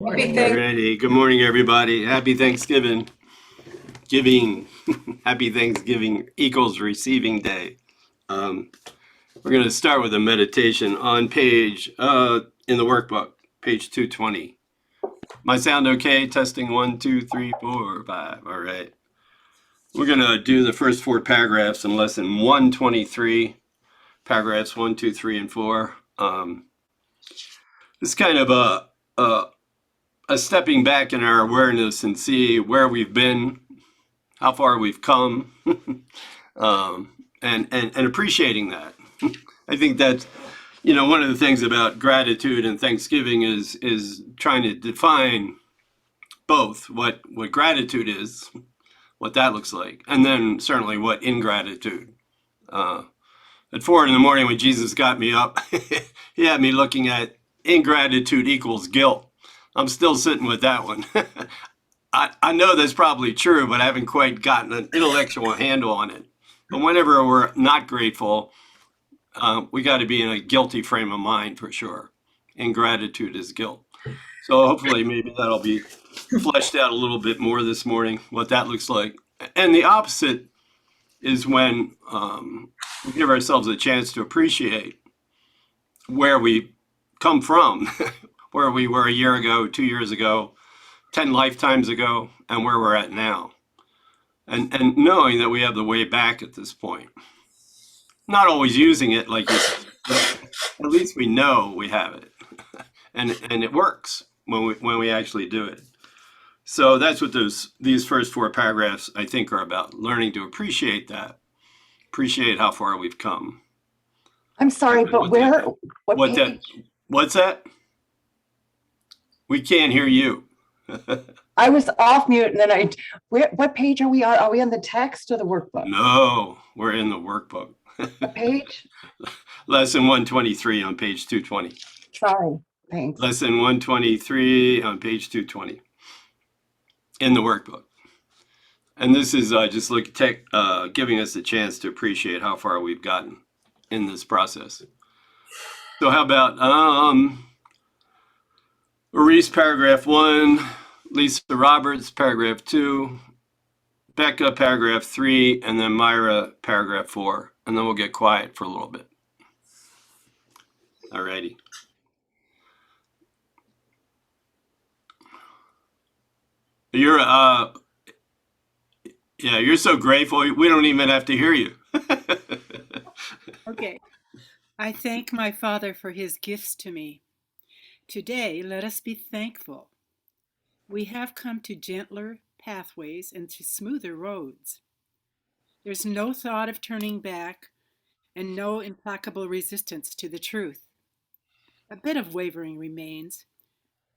Happy Alrighty. Good morning, everybody. Happy Thanksgiving. Giving. Happy Thanksgiving equals receiving day. We're going to start with a meditation on page, in the workbook, page 220. My sound okay? Testing 1, 2, 3, 4, 5. All right. We're going to do the first 4 paragraphs in lesson 123, paragraphs 1, 2, 3, and 4. It's kind of a stepping back in our awareness and see where we've been, how far we've come, and appreciating that. I think that, one of the things about gratitude and Thanksgiving is trying to define both what gratitude is, what that looks like, and then certainly what ingratitude. At 4 in the morning when Jesus got me up, he had me looking at ingratitude equals guilt. I'm still sitting with that one. I know that's probably true, but I haven't quite gotten an intellectual handle on it. But whenever we're not grateful, we got to be in a guilty frame of mind for sure. Ingratitude is guilt. So hopefully maybe that'll be fleshed out a little bit more this morning, what that looks like. And the opposite is when we give ourselves a chance to appreciate where we come from, where we were a year ago, 2 years ago, 10 lifetimes ago, and where we're at now. And knowing that we have the way back at this point. Not always using it like you said, but at least we know we have it. And it works when we actually do it. So that's what these first 4 paragraphs I think are about, learning to appreciate that, appreciate how far we've come. I'm sorry, but what page? What's that? We can't hear you. I was off mute, and then what page are we on? Are we on the text or the workbook? No, we're in the workbook. What page? Lesson 123 on page 220. Sorry, thanks. Lesson 123 on page 220 in the workbook. And this is just giving us a chance to appreciate how far we've gotten in this process. So how about Maurice, paragraph 1, Lisa Roberts, paragraph 2, Becca, paragraph 3, and then Myra, paragraph 4. And then we'll get quiet for a little bit. All righty. You're so grateful. We don't even have to hear you. Okay. I thank my Father for his gifts to me. Today, let us be thankful. We have come to gentler pathways and to smoother roads. There's no thought of turning back and no implacable resistance to the truth. A bit of wavering remains,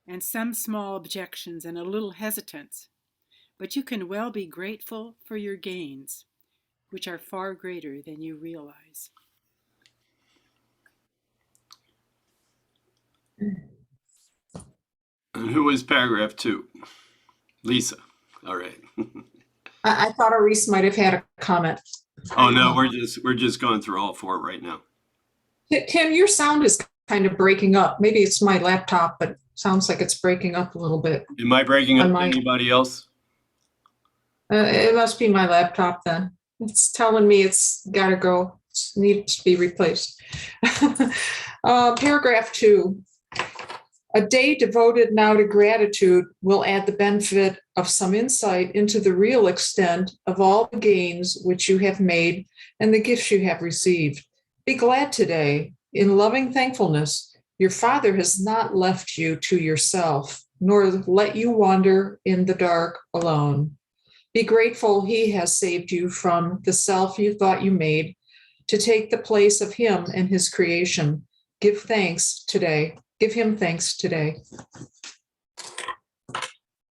and some small objections and a little hesitance, but you can well be grateful for your gains, which are far greater than you realize. And who was paragraph 2? Lisa. All right. I thought Maurice might have had a comment. Oh no, we're just going through all 4 right now. Tim, your sound is kind of breaking up. Maybe it's my laptop, but it sounds like it's breaking up a little bit. Am I breaking up anybody else? It must be my laptop then. It's telling me it's got to go. It needs to be replaced. Paragraph 2. A day devoted now to gratitude will add the benefit of some insight into the real extent of all the gains which you have made and the gifts you have received. Be glad today. In loving thankfulness, your Father has not left you to yourself, nor let you wander in the dark alone. Be grateful he has saved you from the self you thought you made to take the place of him and his creation. Give thanks today. Give him thanks today.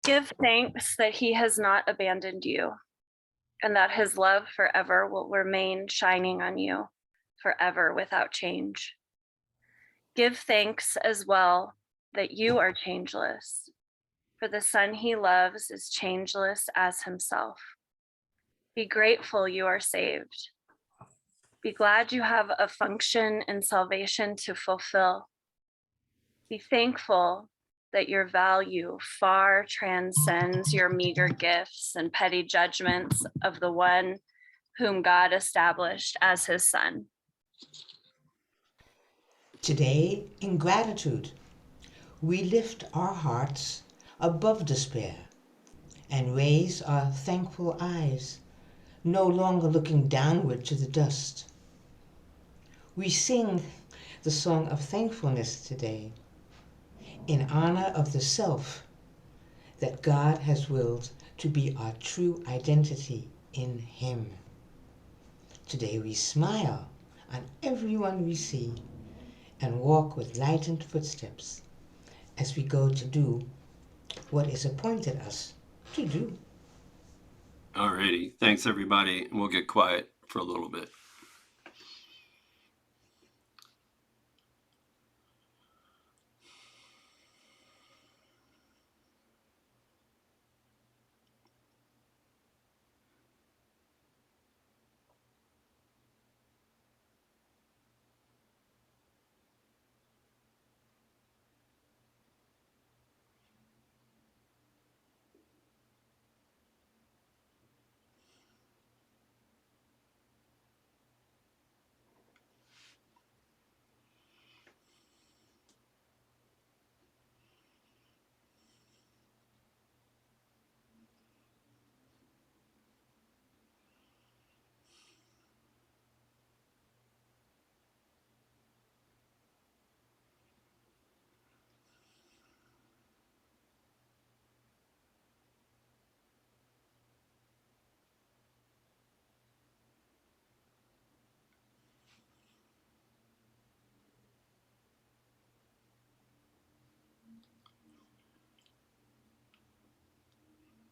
Give thanks that he has not abandoned you and that his love forever will remain shining on you forever without change. Give thanks as well that you are changeless, for the Son he loves is changeless as himself. Be grateful you are saved. Be glad you have a function in salvation to fulfill. Be thankful that your value far transcends your meager gifts and petty judgments of the one whom God established as his son. Today, in gratitude, we lift our hearts above despair and raise our thankful eyes, no longer looking downward to the dust. We sing the song of thankfulness today in honor of the self that God has willed to be our true identity in him. Today we smile on everyone we see and walk with lightened footsteps as we go to do what is appointed us to do. Alrighty, thanks everybody. We'll get quiet for a little bit.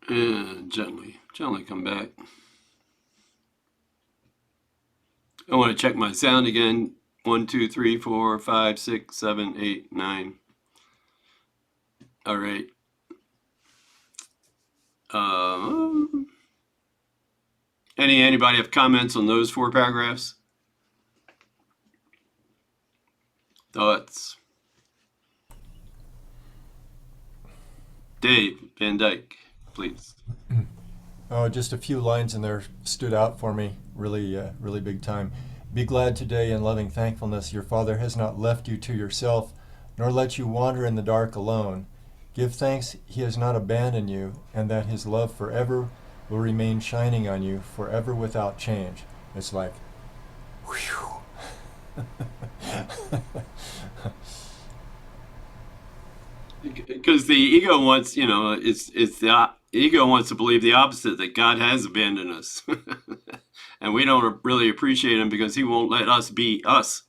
And gently come back. I want to check my sound again. 1, 2, 3, 4, 5, 6, 7, 8, 9. All right. Anybody have comments on those 4 paragraphs? Thoughts? Dave Van Dyke, please. Oh, just a few lines in there stood out for me, really big time. Be glad today in loving thankfulness your Father has not left you to yourself, nor let you wander in the dark alone. Give thanks he has not abandoned you, and that his love forever will remain shining on you, forever without change. It's like, whew. Because the ego wants, ego wants to believe the opposite, that God has abandoned us. And we don't really appreciate him because he won't let us be us.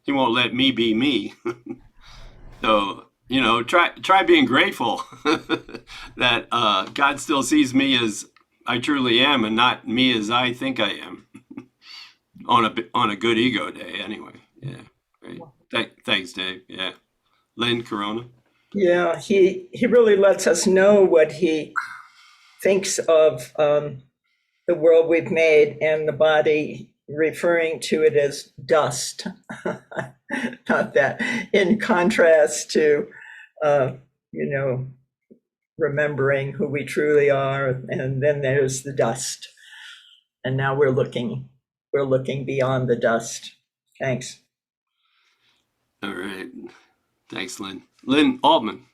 He won't let me be me. So, try being grateful that God still sees me as I truly am and not me as I think I am on a good ego day anyway. Yeah. Great. Thanks, Dave. Yeah. Lynn Corona. Yeah, he really lets us know what he thinks of the world we've made and the body, referring to it as dust. Not that, in contrast to, remembering who we truly are, and then there's the dust. And now we're looking beyond the dust. Thanks. All right. Thanks, Lynn. Lynn Altman.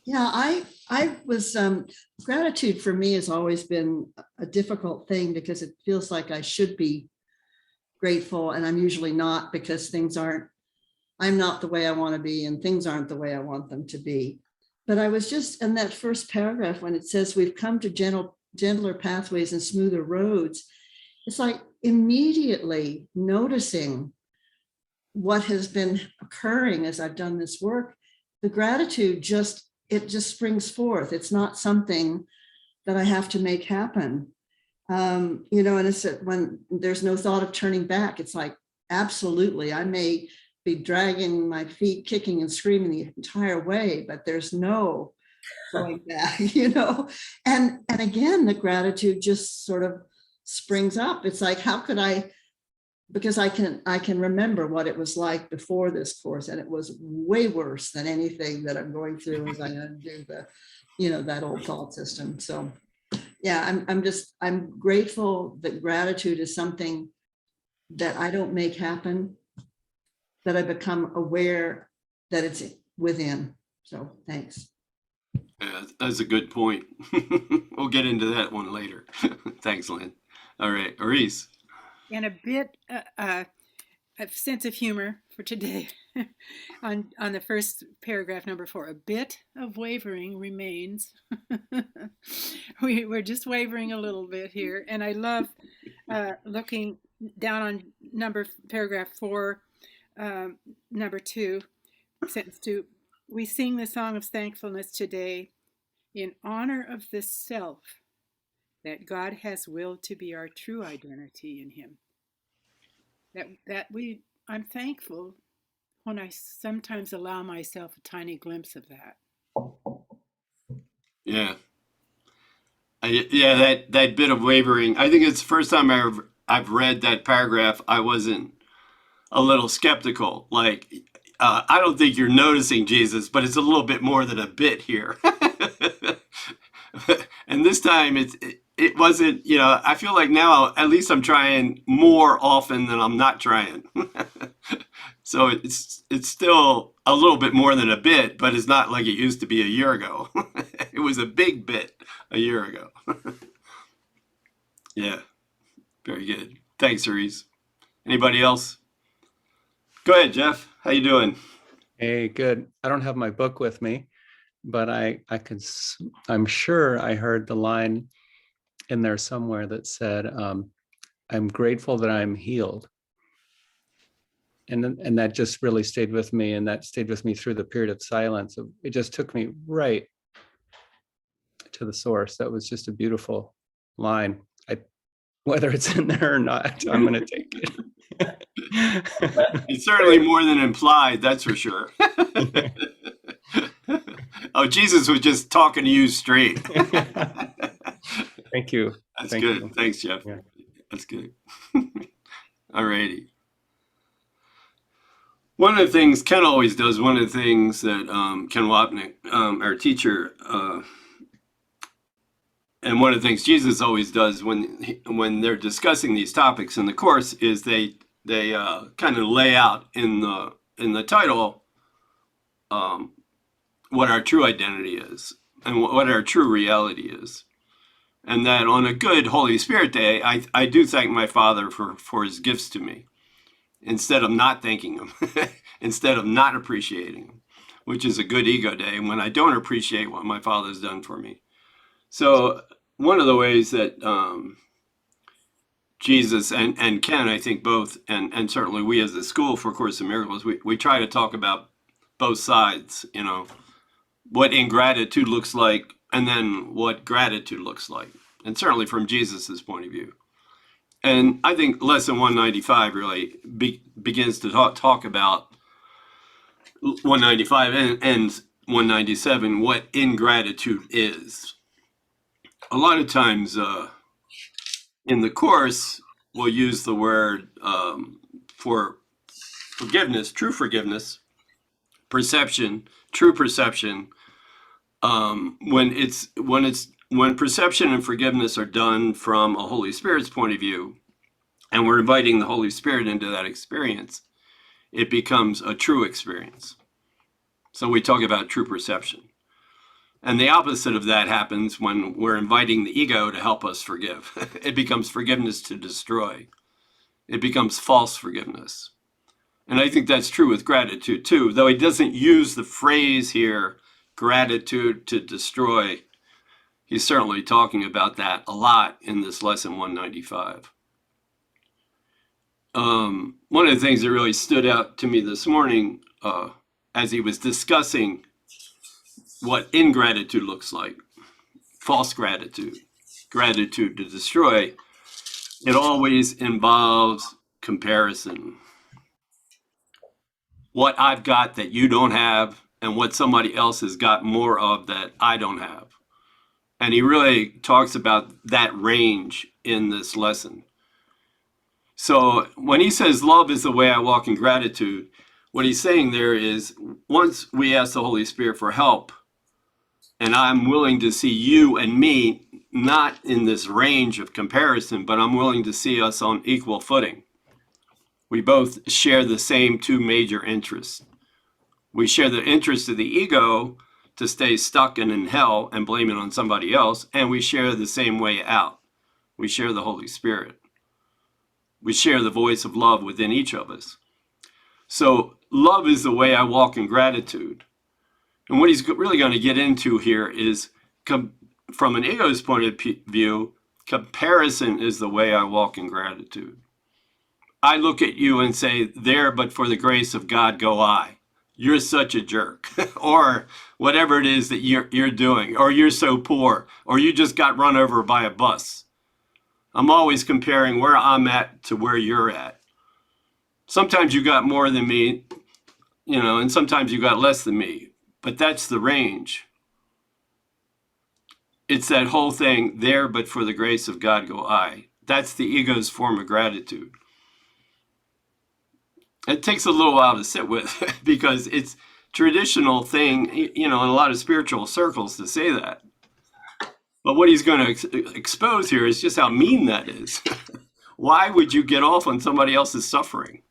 Yeah, I was, gratitude for me has always been a difficult thing because it feels like I should be grateful and I'm usually not because I'm not the way I want to be and things aren't the way I want them to be. But I was just in that first paragraph when it says we've come to gentler pathways and smoother roads. It's like immediately noticing what has been occurring as I've done this work. The gratitude just springs forth. It's not something that I have to make happen. And it's when there's no thought of turning back, it's like, absolutely, I may be dragging my feet, kicking and screaming the entire way, but there's no going back, and again, the gratitude just sort of springs up. It's like, how could I because I can remember what it was like before this course, and it was way worse than anything that I'm going through as I undo that old thought system. So yeah, I'm grateful that gratitude is something that I don't make happen, that I become aware that it's within. So thanks. Yeah, that's a good point. We'll get into that one later. Thanks, Lynn. All right, Aris. And a bit a sense of humor for today. on the first paragraph, number 4, a bit of wavering remains. We're just wavering a little bit here, and I love looking down on paragraph 4, number 2, sentence 2. We sing the song of thankfulness today in honor of the self that God has willed to be our true identity in Him. I'm thankful when I sometimes allow myself a tiny glimpse of that. Yeah. That bit of wavering. I think it's the first time I've read that paragraph. I wasn't a little skeptical. Like, I don't think you're noticing Jesus, but it's a little bit more than a bit here. And this time it wasn't, I feel like now at least I'm trying more often than I'm not trying. So it's still a little bit more than a bit, but it's not like it used to be a year ago. It was a big bit a year ago. Yeah, very good. Thanks, Cerise. Anybody else? Go ahead, Jeff. How you doing? Hey, good. I don't have my book with me, but I'm sure I heard the line in there somewhere that said, I'm grateful that I'm healed. And that just really stayed with me, and that stayed with me through the period of silence. It just took me right to the source. That was just a beautiful line. Whether it's in there or not, I'm going to take it. It's certainly more than implied, that's for sure. Oh, Jesus was just talking to you straight. Thank you. That's good. Thanks, Jeff. Yeah. That's good. All righty. One of the things Ken always does, one of the things that Ken Wapnick, our teacher, and one of the things Jesus always does when they're discussing these topics in the course is they kind of lay out in the title what our true identity is and what our true reality is. And that on a good Holy Spirit day, I do thank my Father for his gifts to me, instead of not thanking him, instead of not appreciating him, which is a good ego day when I don't appreciate what my Father's done for me. So one of the ways that Jesus and Ken, I think both, and certainly we as the School for Course in Miracles, we try to talk about both sides, what ingratitude looks like, and then what gratitude looks like, and certainly from Jesus's point of view. And I think lesson 195 really begins to talk about 195 and 197, what ingratitude is. A lot of times in the course, we'll use the word for forgiveness, true forgiveness, perception, true perception. When perception and forgiveness are done from a Holy Spirit's point of view, and we're inviting the Holy Spirit into that experience, it becomes a true experience. So we talk about true perception. And the opposite of that happens when we're inviting the ego to help us forgive. It becomes forgiveness to destroy. It becomes false forgiveness. And I think that's true with gratitude too, though he doesn't use the phrase here, gratitude to destroy. He's certainly talking about that a lot in this lesson 195. One of the things that really stood out to me this morning as he was discussing what ingratitude looks like, false gratitude, gratitude to destroy, it always involves comparison. What I've got that you don't have, and what somebody else has got more of that I don't have. And he really talks about that range in this lesson. So when he says love is the way I walk in gratitude, what he's saying there is once we ask the Holy Spirit for help, and I'm willing to see you and me not in this range of comparison, but I'm willing to see us on equal footing. We both share the same two major interests. We share the interest of the ego to stay stuck and in hell and blame it on somebody else, and we share the same way out. We share the Holy Spirit. We share the voice of love within each of us. So love is the way I walk in gratitude. And what he's really going to get into here is, from an ego's point of view, comparison is the way I walk in gratitude. I look at you and say, there, but for the grace of God go I. You're such a jerk. Or whatever it is that you're doing. Or you're so poor. Or you just got run over by a bus. I'm always comparing where I'm at to where you're at. Sometimes you got more than me, and sometimes you got less than me. But that's the range. It's that whole thing, there, but for the grace of God go I. That's the ego's form of gratitude. It takes a little while to sit with because it's traditional thing, in a lot of spiritual circles to say that. But what he's going to expose here is just how mean that is. Why would you get off on somebody else's suffering?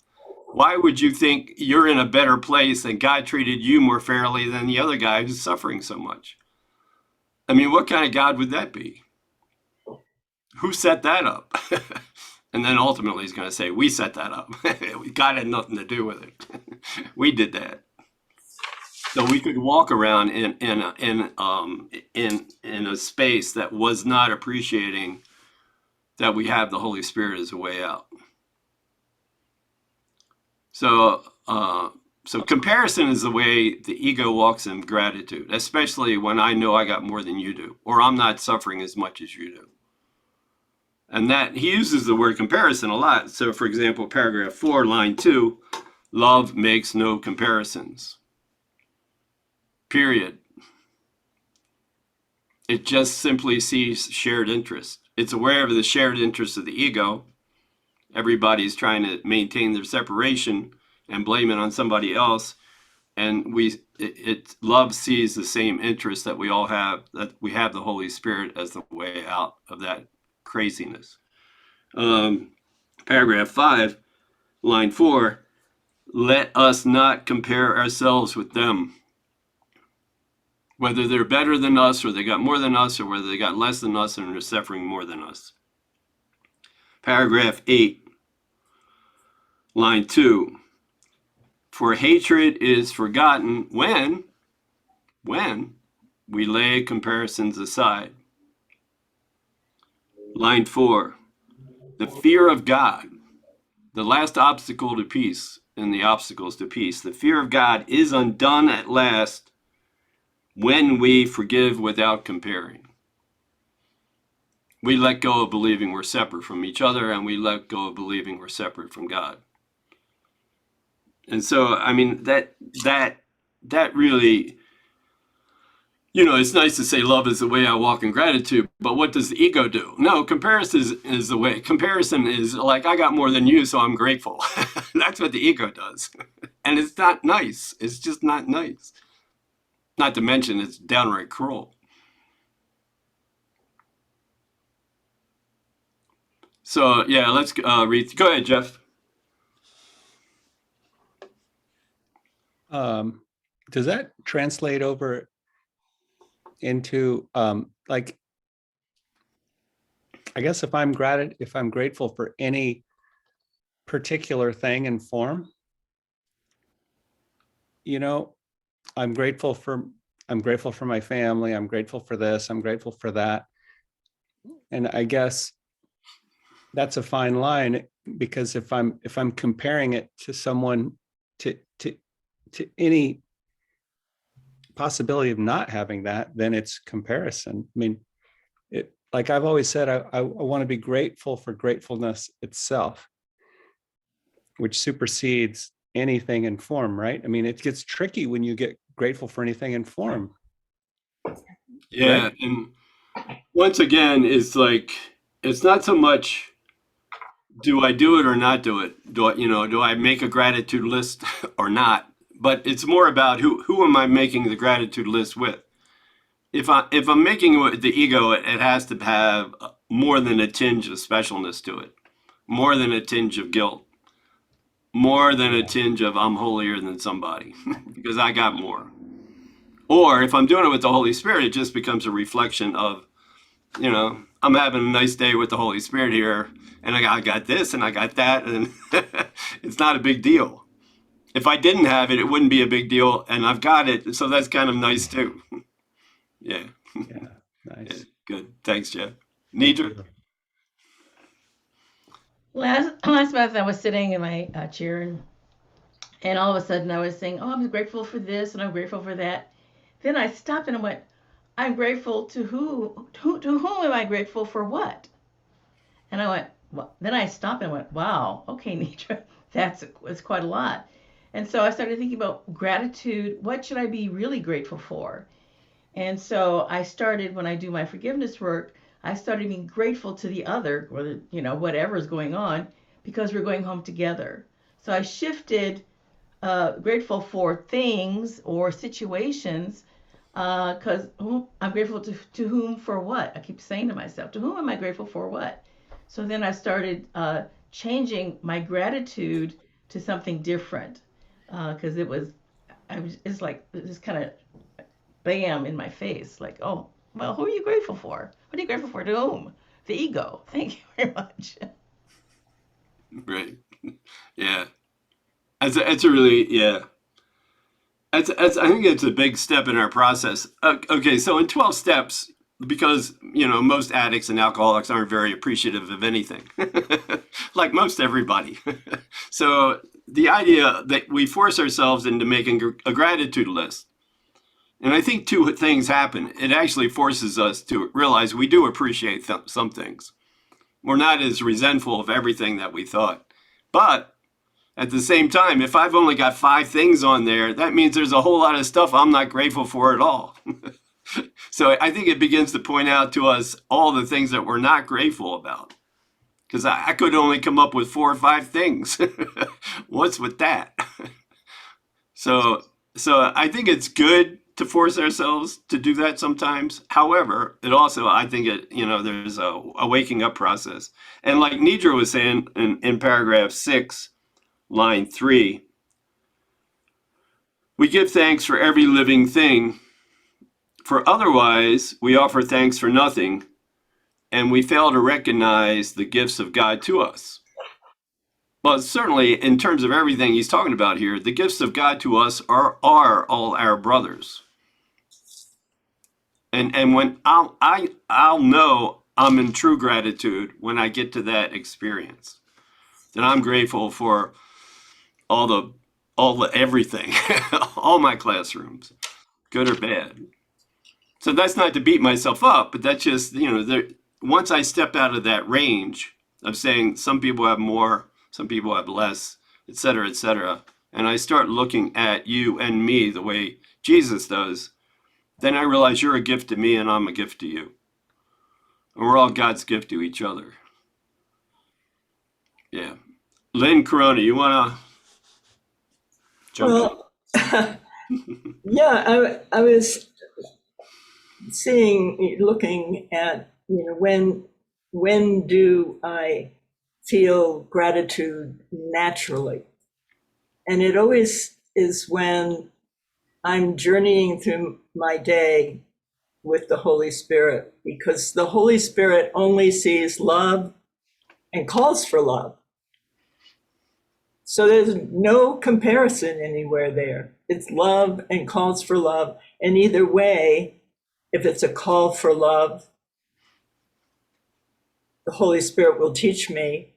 Why would you think you're in a better place and God treated you more fairly than the other guy who's suffering so much? I mean, what kind of God would that be? Who set that up? And then ultimately he's going to say, we set that up. God had nothing to do with it. We did that. So we could walk around in a space that was not appreciating that we have the Holy Spirit as a way out. So comparison is the way the ego walks in gratitude, especially when I know I got more than you do, or I'm not suffering as much as you do. And that he uses the word comparison a lot. So for example, paragraph 4, line 2, love makes no comparisons. Period. It just simply sees shared interest. It's aware of the shared interest of the ego. Everybody's trying to maintain their separation and blame it on somebody else. And love sees the same interest that we all have, that we have the Holy Spirit as the way out of that craziness. Paragraph 5, line 4, let us not compare ourselves with them. Whether they're better than us, or they got more than us, or whether they got less than us and are suffering more than us. Paragraph 8, line 2, for hatred is forgotten when we lay comparisons aside. Line 4, the fear of God, the last obstacle to peace and the obstacles to peace, the fear of God is undone at last when we forgive without comparing. We let go of believing we're separate from each other, and we let go of believing we're separate from God. And so, I mean, that really, it's nice to say love is the way I walk in gratitude, but what does the ego do? No, comparison is the way. Comparison is like, I got more than you, so I'm grateful. That's what the ego does. And it's not nice. It's just not nice. Not to mention it's downright cruel. So, yeah, let's read. Go ahead, Jeff. Does that translate over into I guess if I'm grateful for any particular thing and form, I'm grateful for my family, I'm grateful for this, I'm grateful for that. And I guess that's a fine line, because if I'm comparing it to someone, to any possibility of not having that, then it's comparison. I mean, like I've always said, I want to be grateful for gratefulness itself, which supersedes anything in form, right? I mean, it gets tricky when you get grateful for anything in form. Yeah, right? And once again, it's like, it's not so much do I do it or not do it? Do I make a gratitude list or not? But it's more about who am I making the gratitude list with? If I'm making it with the ego, it has to have more than a tinge of specialness to it, more than a tinge of guilt, more than a tinge of I'm holier than somebody because I got more. Or if I'm doing it with the Holy Spirit, it just becomes a reflection of, I'm having a nice day with the Holy Spirit here, and I got this and I got that, and it's not a big deal. If I didn't have it, it wouldn't be a big deal, and I've got it, so that's kind of nice too. Yeah. Yeah, nice. Good. Thanks, Jeff. Nidra? Last month I was sitting in my chair and all of a sudden I was saying, "Oh, I'm grateful for this and I'm grateful for that." Then I stopped and I went, "I'm grateful to who? To whom am I grateful for what?" And I went, well, then I stopped and went, "Wow, okay, Nidra, that's quite a lot." And so I started thinking about gratitude. What should I be really grateful for? And so I started, when I do my forgiveness work, I started being grateful to the other, whether, whatever's going on, because we're going home together. So I shifted grateful for things or situations because I'm grateful to whom for what? I keep saying to myself, to whom am I grateful for what? So then I started changing my gratitude to something different because it's like, this kind of bam in my face, like, oh, well, who are you grateful for? What are you grateful for? To whom? The ego. Thank you very much. Right. Yeah. It's a really, yeah. I think it's a big step in our process. Okay, so in 12 steps, because, most addicts and alcoholics aren't very appreciative of anything, like most everybody. So the idea that we force ourselves into making a gratitude list. And I think two things happen. It actually forces us to realize we do appreciate some things. We're not as resentful of everything that we thought. But at the same time, if I've only got 5 things on there, that means there's a whole lot of stuff I'm not grateful for at all. So I think it begins to point out to us all the things that we're not grateful about. Because I could only come up with 4 or 5 things. What's with that? So I think it's good to force ourselves to do that sometimes. However, it also, I think there's a waking up process. And like Nidra was saying in paragraph 6, line 3, we give thanks for every living thing, for otherwise we offer thanks for nothing, and we fail to recognize the gifts of God to us. Well, certainly in terms of everything he's talking about here, the gifts of God to us are all our brothers. And when I'll know I'm in true gratitude when I get to that experience, that I'm grateful for all the everything, all my classrooms, good or bad. So that's not to beat myself up, but that's just, once I step out of that range of saying some people have more, some people have less, et cetera, and I start looking at you and me the way Jesus does, then I realize you're a gift to me and I'm a gift to you. And we're all God's gift to each other. Yeah. Lynn Corona, you want to jump in? Yeah, I was looking at, when do I feel gratitude naturally? And it always is when I'm journeying through my day with the Holy Spirit, because the Holy Spirit only sees love and calls for love. So there's no comparison anywhere there. It's love and calls for love. And either way, if it's a call for love, the Holy Spirit will teach me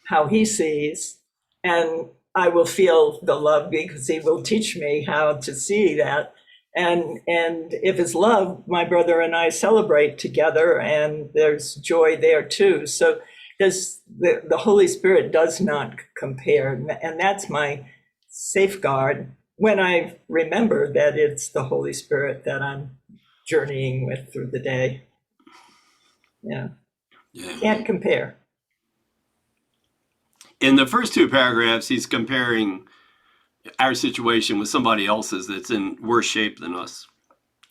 how he sees, and I will feel the love because he will teach me how to see that. And if it's love, my brother and I celebrate together, and there's joy there too. So the Holy Spirit does not compare, and that's my safeguard when I remember that it's the Holy Spirit that I'm journeying with through the day. Yeah. Can't compare. in the first two paragraphs, he's comparing our situation with somebody else's that's in worse shape than us.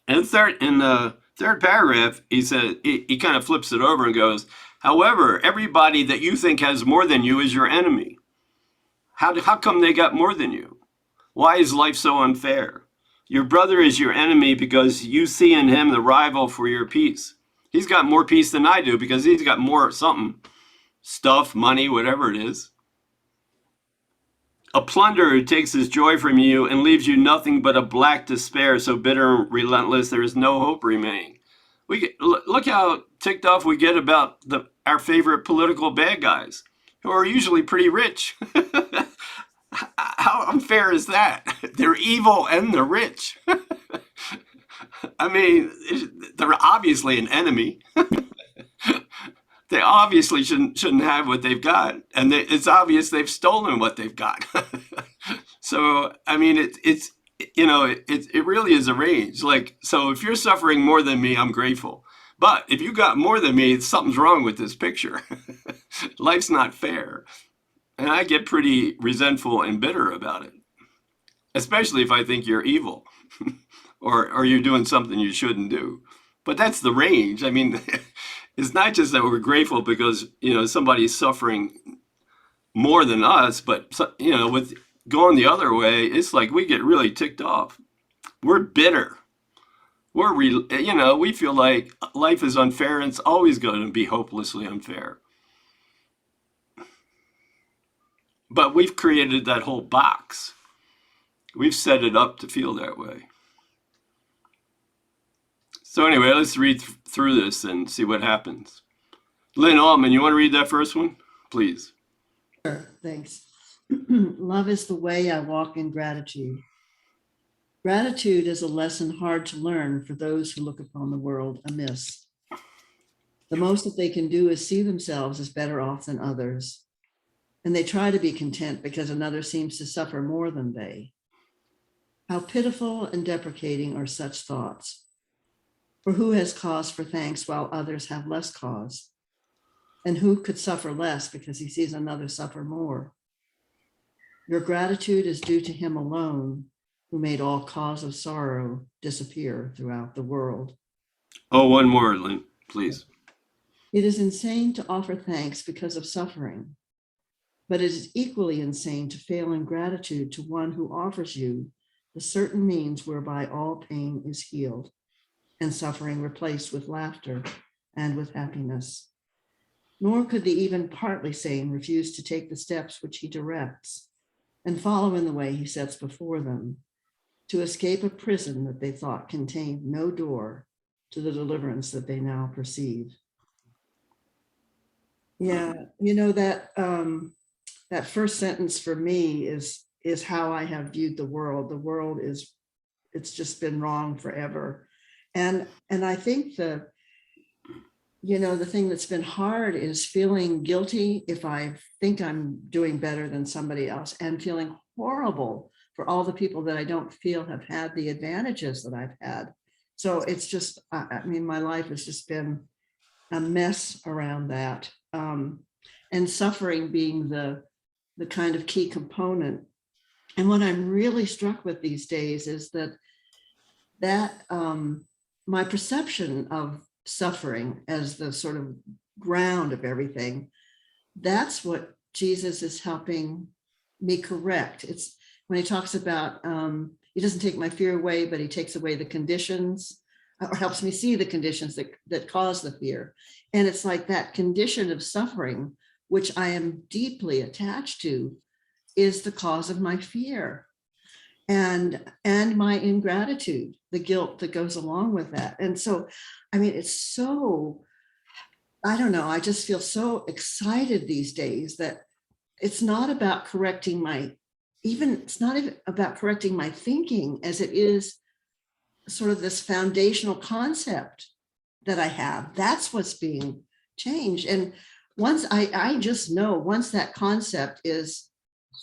And in the third paragraph, he said, he kind of flips it over and goes, however, everybody that you think has more than you is your enemy. How come they got more than you? Why is life so unfair? Your brother is your enemy because you see in him the rival for your peace. He's got more peace than I do because he's got more something, stuff, money, whatever it is. A plunderer takes his joy from you and leaves you nothing but a black despair, so bitter and relentless there is no hope remaining. Look how ticked off we get about our favorite political bad guys, who are usually pretty rich. How unfair is that? They're evil and they're rich. I mean, they're obviously an enemy. They obviously shouldn't have what they've got, and it's obvious they've stolen what they've got. So, I mean, it really is a range. Like, so if you're suffering more than me, I'm grateful. But if you got more than me, something's wrong with this picture. Life's not fair. And I get pretty resentful and bitter about it, especially if I think you're evil or you're doing something you shouldn't do. But that's the range. I mean, it's not just that we're grateful because, somebody's suffering more than us, but, with going the other way, it's like we get really ticked off. We're bitter. We feel like life is unfair and it's always going to be hopelessly unfair. But we've created that whole box. We've set it up to feel that way. So anyway, let's read through this and see what happens. Lynn Altman, you want to read that first one? Please. Sure, thanks. Love is the way I walk in gratitude. Gratitude is a lesson hard to learn for those who look upon the world amiss. The most that they can do is see themselves as better off than others. And they try to be content because another seems to suffer more than they. How pitiful and deprecating are such thoughts. For who has cause for thanks while others have less cause? And who could suffer less because he sees another suffer more? Your gratitude is due to him alone, who made all cause of sorrow disappear throughout the world. Oh, one more, Lynn, please. It is insane to offer thanks because of suffering, but it is equally insane to fail in gratitude to one who offers you the certain means whereby all pain is healed and suffering replaced with laughter and with happiness. Nor could the even partly sane refuse to take the steps which he directs and follow in the way he sets before them to escape a prison that they thought contained no door to the deliverance that they now perceive. Yeah, that first sentence for me is how I have viewed the world. The world it's just been wrong forever. And I think the thing that's been hard is feeling guilty if I think I'm doing better than somebody else, and feeling horrible for all the people that I don't feel have had the advantages that I've had. So it's just, my life has just been a mess around that. And suffering being the kind of key component. And what I'm really struck with these days is that my perception of suffering as the sort of ground of everything, that's what Jesus is helping me correct. It's when he talks about, he doesn't take my fear away, but he takes away the conditions, or helps me see the conditions that cause the fear. And it's like that condition of suffering, which I am deeply attached to, is the cause of my fear and my ingratitude, the guilt that goes along with that. And so, it's so, I don't know, I just feel so excited these days that it's not about correcting it's not even about correcting my thinking as it is sort of this foundational concept that I have. That's what's being changed. And once I just know, once that concept is,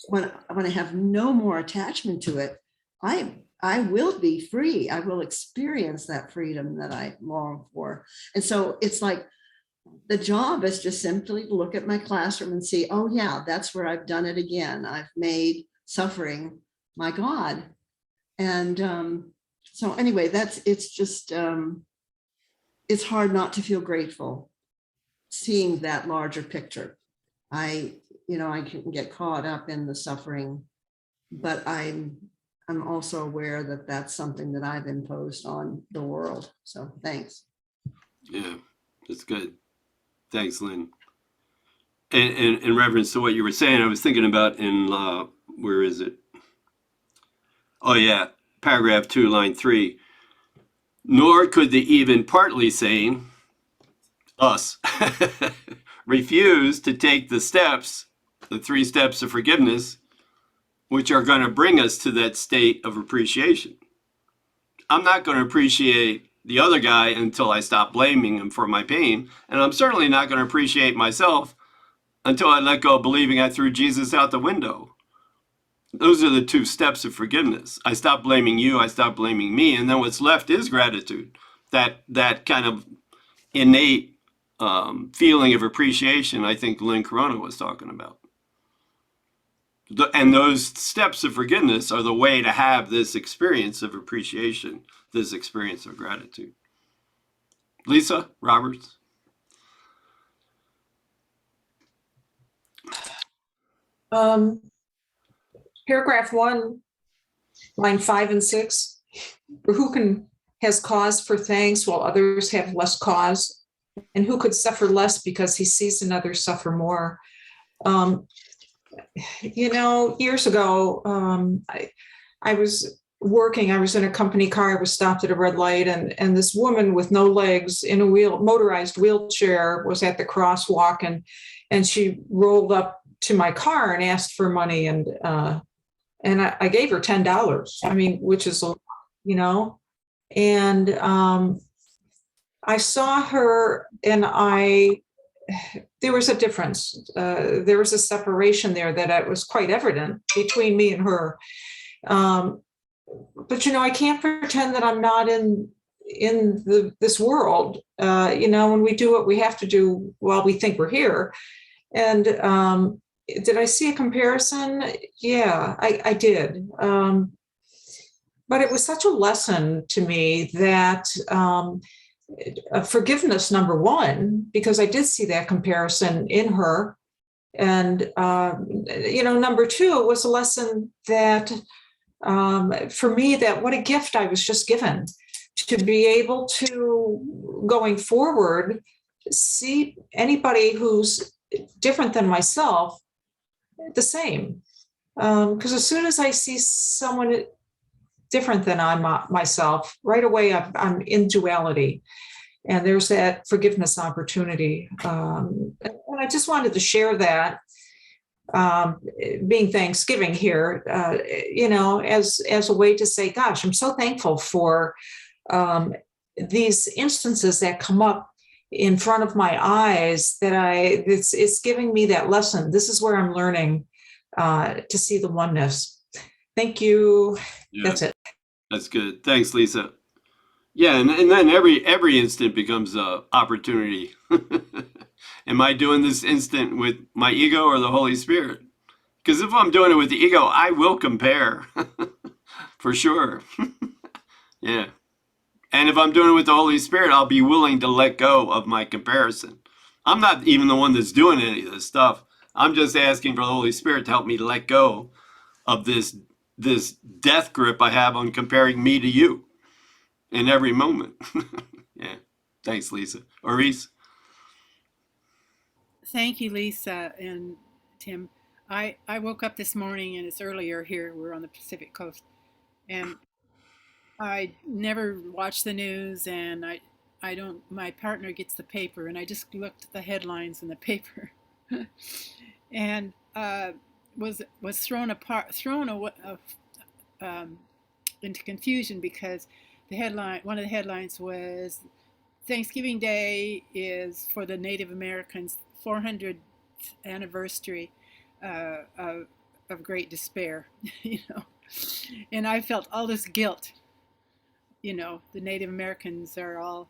when I have no more attachment to it, I will be free. I will experience that freedom that I long for. And so it's like the job is just simply to look at my classroom and see, oh yeah, that's where I've done it again. I've made suffering my God. And so anyway, it's just, it's hard not to feel grateful seeing that larger picture. I can get caught up in the suffering, but I'm also aware that that's something that I've imposed on the world. So thanks. Yeah, that's good. Thanks, Lynn. And in reference to what you were saying, I was thinking about in, where is it? Oh yeah, paragraph 2, line 3. Nor could the even partly sane, us, refuse to take the steps, the 3 steps of forgiveness, which are going to bring us to that state of appreciation. I'm not going to appreciate the other guy until I stop blaming him for my pain. And I'm certainly not going to appreciate myself until I let go of believing I threw Jesus out the window. Those are the 2 steps of forgiveness. I stop blaming you, I stop blaming me, and then what's left is gratitude. That kind of innate feeling of appreciation I think Lynn Corona was talking about. And those steps of forgiveness are the way to have this experience of appreciation, this experience of gratitude. Lisa Roberts. Paragraph 1, line 5 and 6. Who has cause for thanks while others have less cause? And who could suffer less because he sees another suffer more? Years ago, I was working, I was in a company car, I was stopped at a red light, and this woman with no legs in a motorized wheelchair was at the crosswalk, and she rolled up to my car and asked for money, and I gave her $10. I mean, which is, and I saw her, and there was a difference. There was a separation there that was quite evident between me and her. But I can't pretend that I'm not in this world. When we do what we have to do while we think we're here. And did I see a comparison? Yeah, I did. But it was such a lesson to me that forgiveness, number one, because I did see that comparison in her. And, number 2, it was a lesson that for me, that what a gift I was just given to be able to, going forward, see anybody who's different than myself the same. Because as soon as I see someone different than I'm myself, right away I'm in duality. And there's that forgiveness opportunity. And I just wanted to share that, being Thanksgiving here, as a way to say, gosh, I'm so thankful for these instances that come up in front of my eyes that it's giving me that lesson. This is where I'm learning to see the oneness. Thank you. Yeah, that's it. That's good. Thanks, Lisa. Yeah, and then every instant becomes a opportunity. Am I doing this instant with my ego or the Holy Spirit? Because if I'm doing it with the ego, I will compare, for sure. Yeah. And if I'm doing it with the Holy Spirit, I'll be willing to let go of my comparison. I'm not even the one that's doing any of this stuff. I'm just asking for the Holy Spirit to help me let go of this death grip I have on comparing me to you in every moment. Yeah. Thanks, Lisa. Maurice? Thank you, Lisa and Tim. I woke up this morning, and it's earlier here. We're on the Pacific Coast, and I never watch the news, and I don't. My partner gets the paper, and I just looked at the headlines in the paper, and was thrown into confusion because one of the headlines was Thanksgiving Day is for the Native Americans 400th anniversary of Great Despair, and I felt all this guilt. The Native Americans are all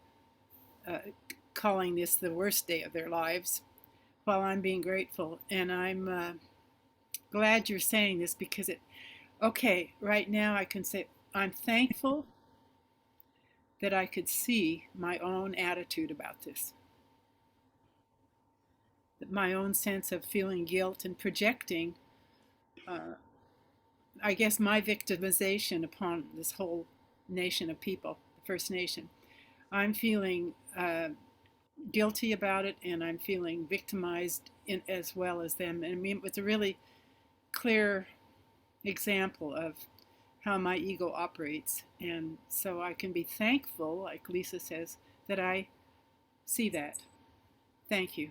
calling this the worst day of their lives while I'm being grateful. And I'm glad you're saying this because okay, right now I can say I'm thankful that I could see my own attitude about this, my own sense of feeling guilt and projecting, I guess, my victimization upon this whole nation of people, the First Nation. I'm feeling guilty about it, and I'm feeling victimized as well as them. And I mean, it's a really clear example of how my ego operates. And so I can be thankful, like Lisa says, that I see that. Thank you.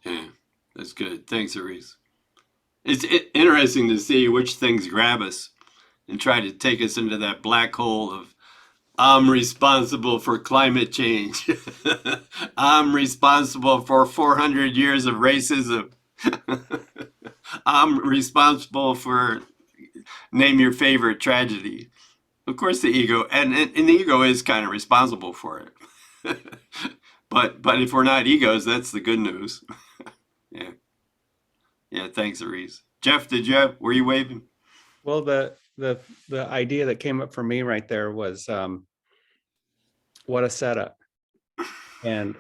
Yeah, that's good. Thanks, Arise. It's interesting to see which things grab us and try to take us into that black hole of I'm responsible for climate change. I'm responsible for 400 years of racism. I'm responsible for name your favorite tragedy. Of course, the ego, and the ego is kind of responsible for it. but if we're not egos, that's the good news. Yeah. Yeah, thanks, Arise. Jeff, were you waving? Well, the idea that came up for me right there was what a setup. And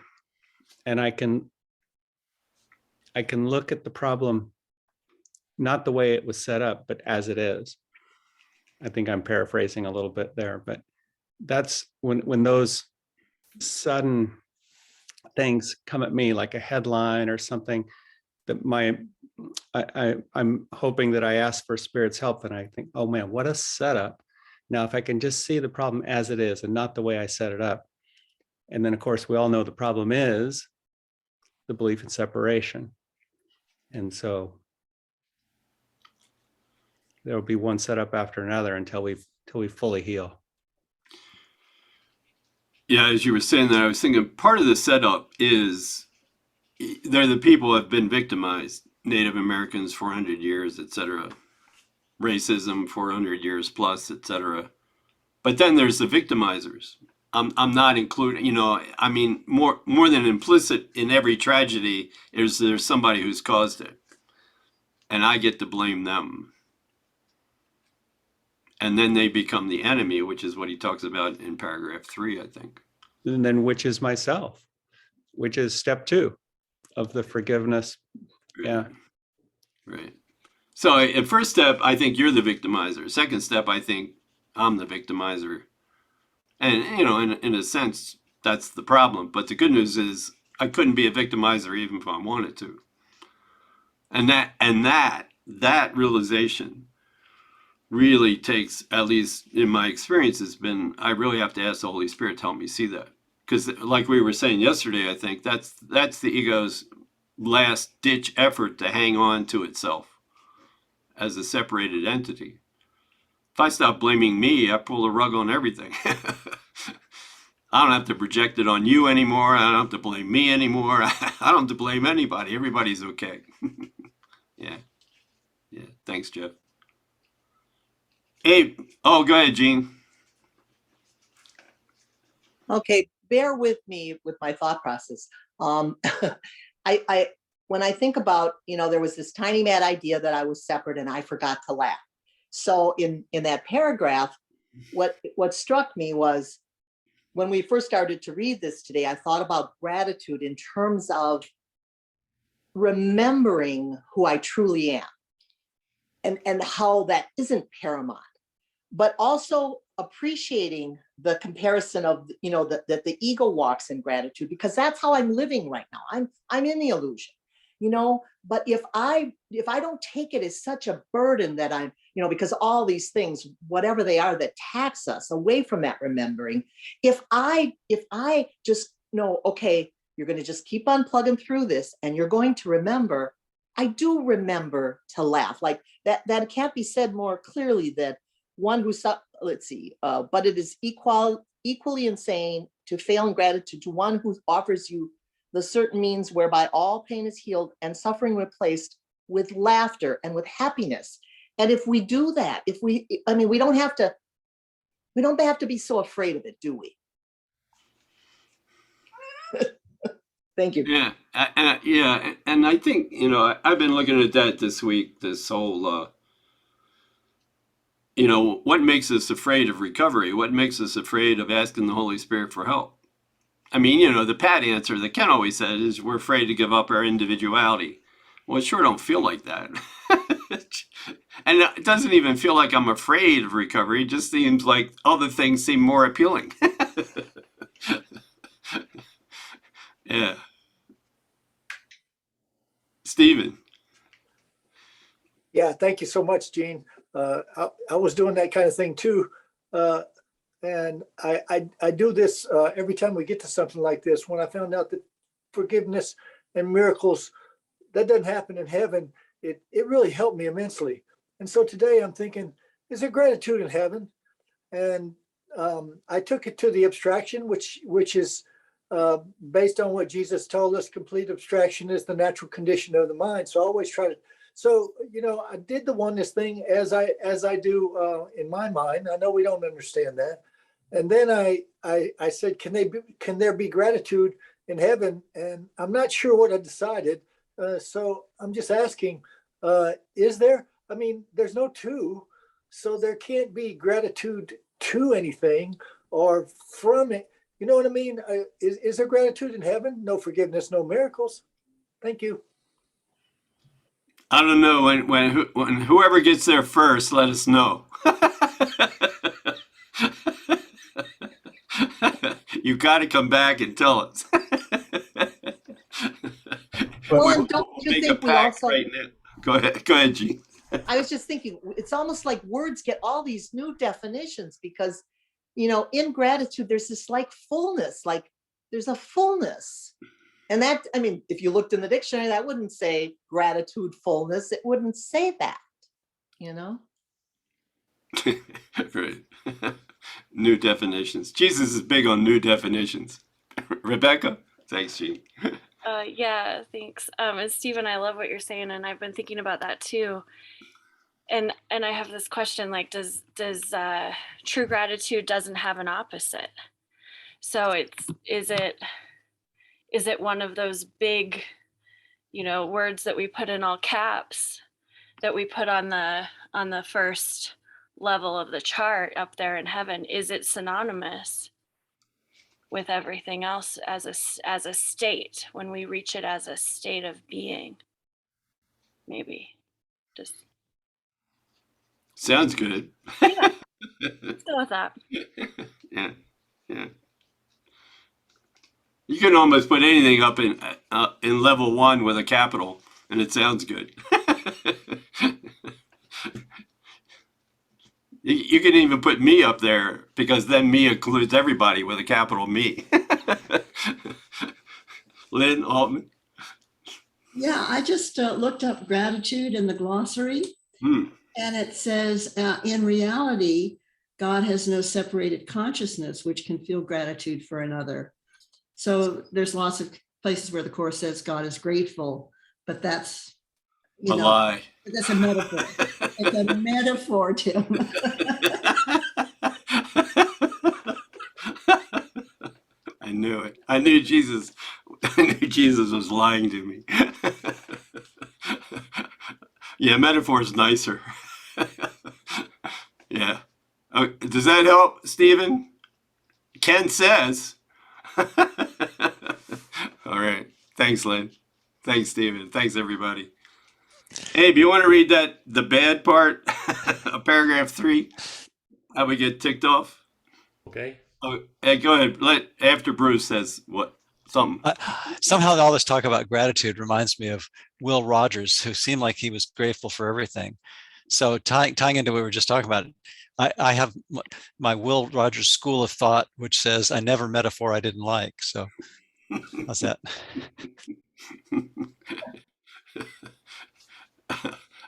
I can look at the problem not the way it was set up, but as it is. I think I'm paraphrasing a little bit there, but that's when those sudden things come at me like a headline or something that I'm hoping that I ask for Spirit's help, and I think, oh man, what a setup. Now, if I can just see the problem as it is and not the way I set it up. And then of course, we all know the problem is the belief in separation. And so there will be one setup after another until we fully heal. Yeah, as you were saying that, I was thinking part of the setup is they're the people who have been victimized. Native Americans, 400 years, etc. Racism, 400 years plus, etc. But then there's the victimizers. I'm not including, I mean, more than implicit in every tragedy is there's somebody who's caused it. And I get to blame them. And then they become the enemy, which is what he talks about in paragraph 3, I think. And then which is myself, which is step 2 of the forgiveness. Yeah. Right. So at first step, I think you're the victimizer. Second step, I think I'm the victimizer. And, in a sense, that's the problem. But the good news is I couldn't be a victimizer even if I wanted to. And that realization really takes, at least in my experience, has been, I really have to ask the Holy Spirit to help me see that. Because like we were saying yesterday, I think that's the ego's last ditch effort to hang on to itself as a separated entity. If I stop blaming me, I pull the rug on everything. I don't have to project it on you anymore. I don't have to blame me anymore. I don't have to blame anybody. Everybody's okay. Yeah. Thanks, Jeff. Abe. Oh, go ahead, Gene. Okay, bear with me with my thought process. I when I think about, there was this tiny mad idea that I was separate and I forgot to laugh. So in that paragraph, what struck me was when we first started to read this today, I thought about gratitude in terms of remembering who I truly am and how that isn't paramount, but also appreciating the comparison of, that the ego walks in gratitude, because that's how I'm living right now. I'm in the illusion, but if I don't take it as such a burden that I'm, because all these things, whatever they are that tax us away from that remembering, if I just know, okay, you're going to just keep on plugging through this and you're going to remember, I do remember to laugh. Like that can't be said more clearly that one who, but it is equally insane to fail in gratitude to one who offers you the certain means whereby all pain is healed and suffering replaced with laughter and with happiness. And if we do that, we don't have to be so afraid of it, do we? Thank you. Yeah, yeah, and I think I've been looking at that this week. This whole, what makes us afraid of recovery? What makes us afraid of asking the Holy Spirit for help? I mean, the pat answer that Ken always said is we're afraid to give up our individuality. Well, it sure don't feel like that. And it doesn't even feel like I'm afraid of recovery. It just seems like other things seem more appealing. Yeah. Stephen. Yeah, thank you so much, Gene. I was doing that kind of thing too. And I do this every time we get to something like this. When I found out that forgiveness and miracles, that doesn't happen in heaven, it really helped me immensely. And so today I'm thinking, is there gratitude in heaven? And I took it to the abstraction, which is based on what Jesus told us. Complete abstraction is the natural condition of the mind. So I always try to. So I did the oneness thing as I do in my mind. I know we don't understand that. And then I said, can there be gratitude in heaven? And I'm not sure what I decided. So I'm just asking, is there? I mean, there's no two, so there can't be gratitude to anything or from it. You know what I mean? Is there gratitude in heaven? No forgiveness, no miracles. Thank you. I don't know when whoever gets there first, let us know. You got to come back and tell us. Well, and don't you think we also? Right now. Go ahead, Gene. I was just thinking, it's almost like words get all these new definitions because, in gratitude, there's this like fullness, like there's a fullness. And that, I mean, if you looked in the dictionary, that wouldn't say gratitude, fullness. It wouldn't say that, Right. New definitions. Jesus is big on new definitions. Rebecca? Thanks, Gene. Yeah, thanks. And Stephen, I love what you're saying, and I've been thinking about that too. And I have this question: like, does true gratitude doesn't have an opposite? So is it one of those big, words that we put in all caps that we put on the first level of the chart up there in heaven? Is it synonymous with everything else as a state when we reach it as a state of being? Maybe just Sounds good. yeah. Let's go with that. Yeah. You can almost put anything up in level 1 with a capital, and it sounds good. You can even put me up there because then me includes everybody with a capital me. Lynn Altman. Yeah, I just looked up gratitude in the glossary, and it says, in reality, God has no separated consciousness which can feel gratitude for another. So there's lots of places where the Course says God is grateful, but that's a lie. That's a metaphor. It's a metaphor, Tim. I knew it. I knew Jesus was lying to me. Yeah, metaphor is nicer. Yeah. Does that help, Stephen? Ken says. All right. Thanks, Lynn. Thanks, Stephen. Thanks, everybody. Abe, you want to read the bad part of paragraph 3? How we get ticked off? Okay. Oh, hey, go ahead. After Bruce says something. Somehow all this talk about gratitude reminds me of Will Rogers, who seemed like he was grateful for everything. So tying into what we were just talking about, I have my Will Rogers school of thought, which says, I never metaphor I didn't like. So how's that?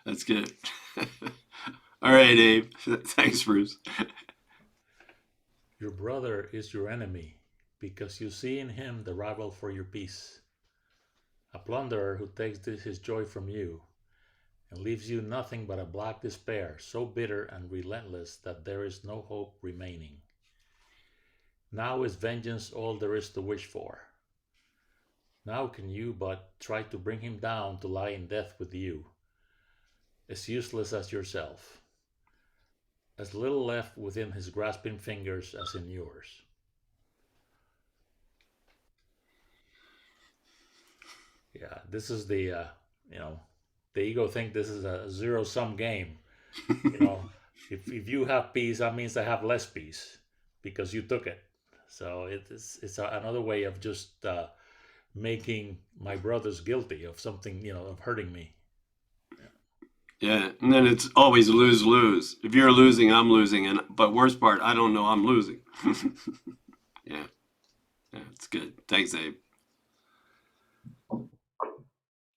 That's good. All right, Abe. Thanks, Bruce. Your brother is your enemy because you see in him the rival for your peace, a plunderer who takes his joy from you and leaves you nothing but a black despair, so bitter and relentless that there is no hope remaining. Now is vengeance all there is to wish for. Now can you but try to bring him down to lie in death with you, as useless as yourself, as little left within his grasping fingers as in yours. Yeah, this is the the ego think this is a zero-sum game. If you have peace, that means I have less peace because you took it. So it's another way of just making my brothers guilty of something, of hurting me. Yeah, and then it's always lose-lose. If you're losing, I'm losing, but worst part, I don't know I'm losing. Yeah, it's good. Thanks, Abe.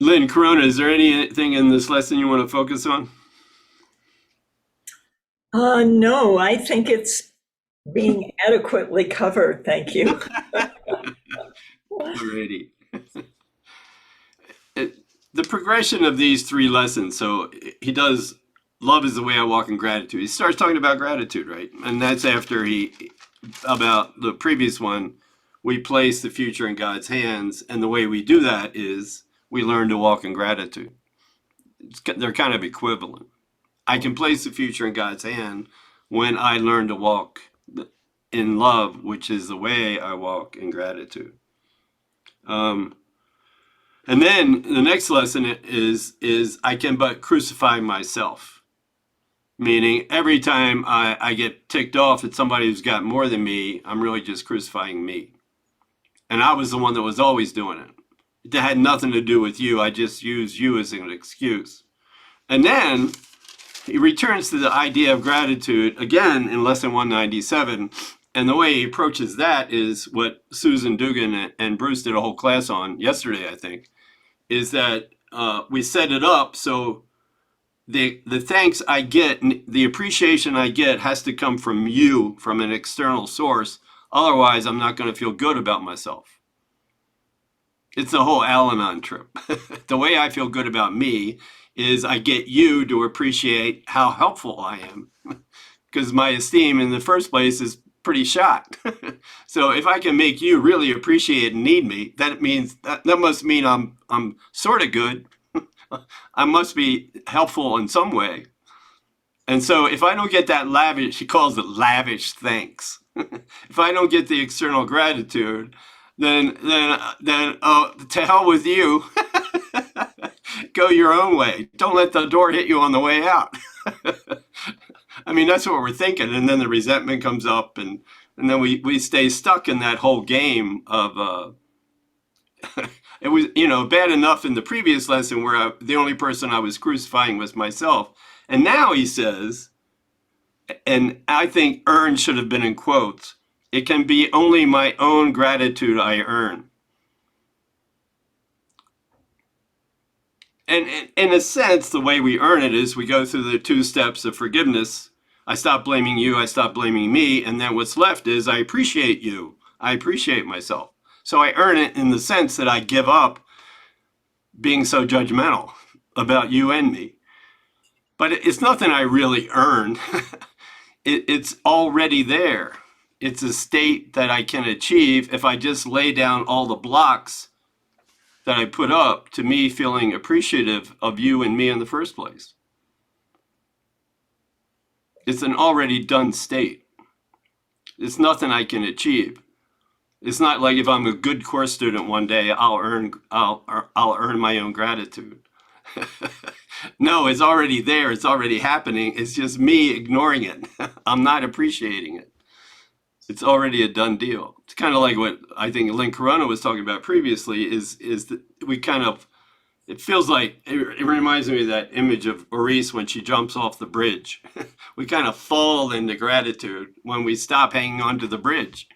Lynn Corona, is there anything in this lesson you want to focus on? No, I think it's being adequately covered. Thank you. Alrighty. The progression of these 3 lessons. So he does love is the way I walk in gratitude. He starts talking about gratitude, right? And that's after about the previous one, we place the future in God's hands. And the way we do that is we learn to walk in gratitude. They're kind of equivalent. I can place the future in God's hand when I learn to walk in love, which is the way I walk in gratitude. And then the next lesson is I can but crucify myself. Meaning every time I get ticked off at somebody who's got more than me, I'm really just crucifying me. And I was the one that was always doing it. It had nothing to do with you. I just used you as an excuse. And then he returns to the idea of gratitude again in lesson 197. And the way he approaches that is what Susan Dugan and Bruce did a whole class on yesterday, I think, is that we set it up so the thanks I get, the appreciation I get has to come from you, from an external source. Otherwise, I'm not going to feel good about myself. It's the whole Al-Anon trip. The way I feel good about me is I get you to appreciate how helpful I am. Because my esteem in the first place is pretty shot. So if I can make you really appreciate and need me, that means that must mean I'm sort of good. I must be helpful in some way. And so if I don't get that lavish, she calls it lavish thanks. If I don't get the external gratitude, then to hell with you. Go your own way. Don't let the door hit you on the way out. I mean, that's what we're thinking. And then the resentment comes up and then we stay stuck in that whole game of, it was, bad enough in the previous lesson where the only person I was crucifying was myself. And now he says, and I think earn should have been in quotes, it can be only my own gratitude I earn. And in a sense, the way we earn it is we go through the 2 steps of forgiveness. I stop blaming you, I stop blaming me, and then what's left is I appreciate you. I appreciate myself. So I earn it in the sense that I give up being so judgmental about you and me. But it's nothing I really earn. It's already there. It's a state that I can achieve if I just lay down all the blocks that I put up to me feeling appreciative of you and me in the first place. It's an already done state. It's nothing I can achieve. It's not like if I'm a good course student one day, I'll earn my own gratitude. No, it's already there. It's already happening. It's just me ignoring it. I'm not appreciating it. It's already a done deal. It's kind of like what I think Lynn Corona was talking about previously is that we kind of, it feels like, it reminds me of that image of Maurice when she jumps off the bridge. We kind of fall into gratitude when we stop hanging on to the bridge.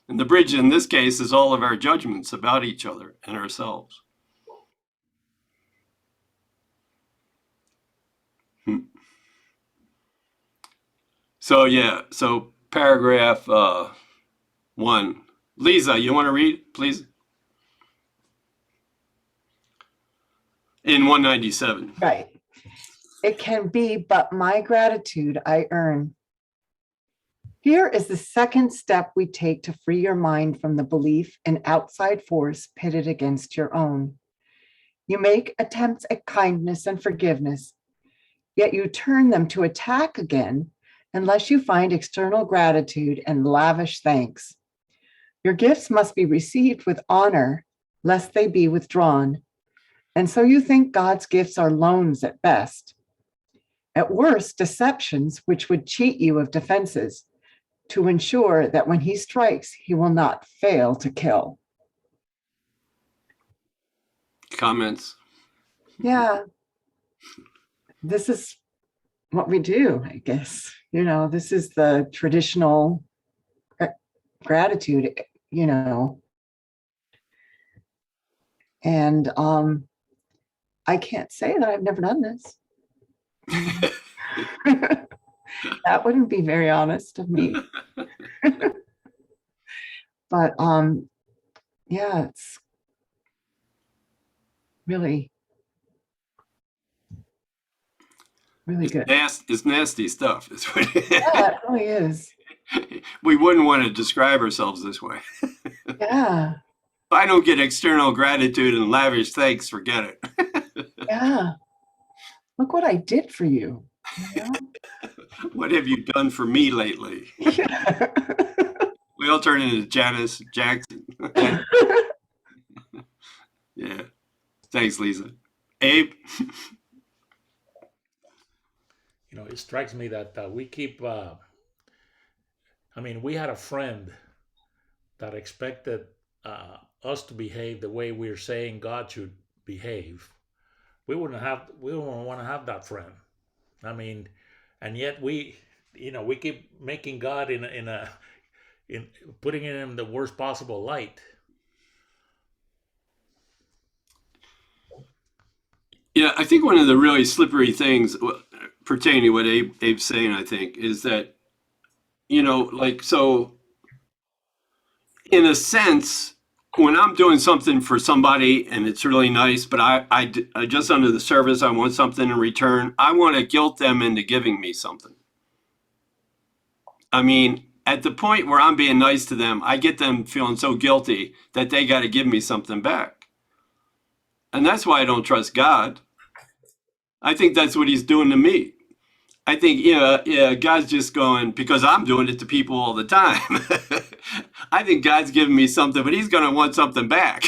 And the bridge in this case is all of our judgments about each other and ourselves. So yeah, so paragraph 1. Lisa, you want to read, please? In 197. Right. It can be but my gratitude I earn. Here is the second step we take to free your mind from the belief in outside force pitted against your own. You make attempts at kindness and forgiveness, yet you turn them to attack again unless you find external gratitude and lavish thanks. Your gifts must be received with honor, lest they be withdrawn. And so you think God's gifts are loans at best. At worst, deceptions which would cheat you of defenses to ensure that when he strikes, he will not fail to kill. Comments? Yeah, this is what we do, I guess. You know, this is the traditional gratitude, you know. And I can't say that I've never done this. That wouldn't be very honest of me. But yeah, it's really good. It's nasty stuff. It's what Yeah, it really is. We wouldn't want to describe ourselves this way. Yeah. If I don't get external gratitude and lavish thanks, forget it. Yeah. Look what I did for you. You know? What have you done for me lately? Yeah. We all turn into Janice Jackson. Yeah. Thanks, Lisa. Abe? You know, it strikes me that we keep, I mean, we had a friend that expected us to behave the way we're saying God should behave. We wouldn't want to have that friend. I mean, and yet we keep making God in putting him in the worst possible light. Yeah, I think one of the really slippery things pertaining to what Abe's saying, I think, is that, you know, like, so in a sense, when I'm doing something for somebody and it's really nice, but I just under the service, I want something in return, I want to guilt them into giving me something. I mean, at the point where I'm being nice to them, I get them feeling so guilty that they got to give me something back. And that's why I don't trust God. I think that's what he's doing to me. I think, yeah, God's just going, because I'm doing it to people all the time. I think God's giving me something, but he's going to want something back,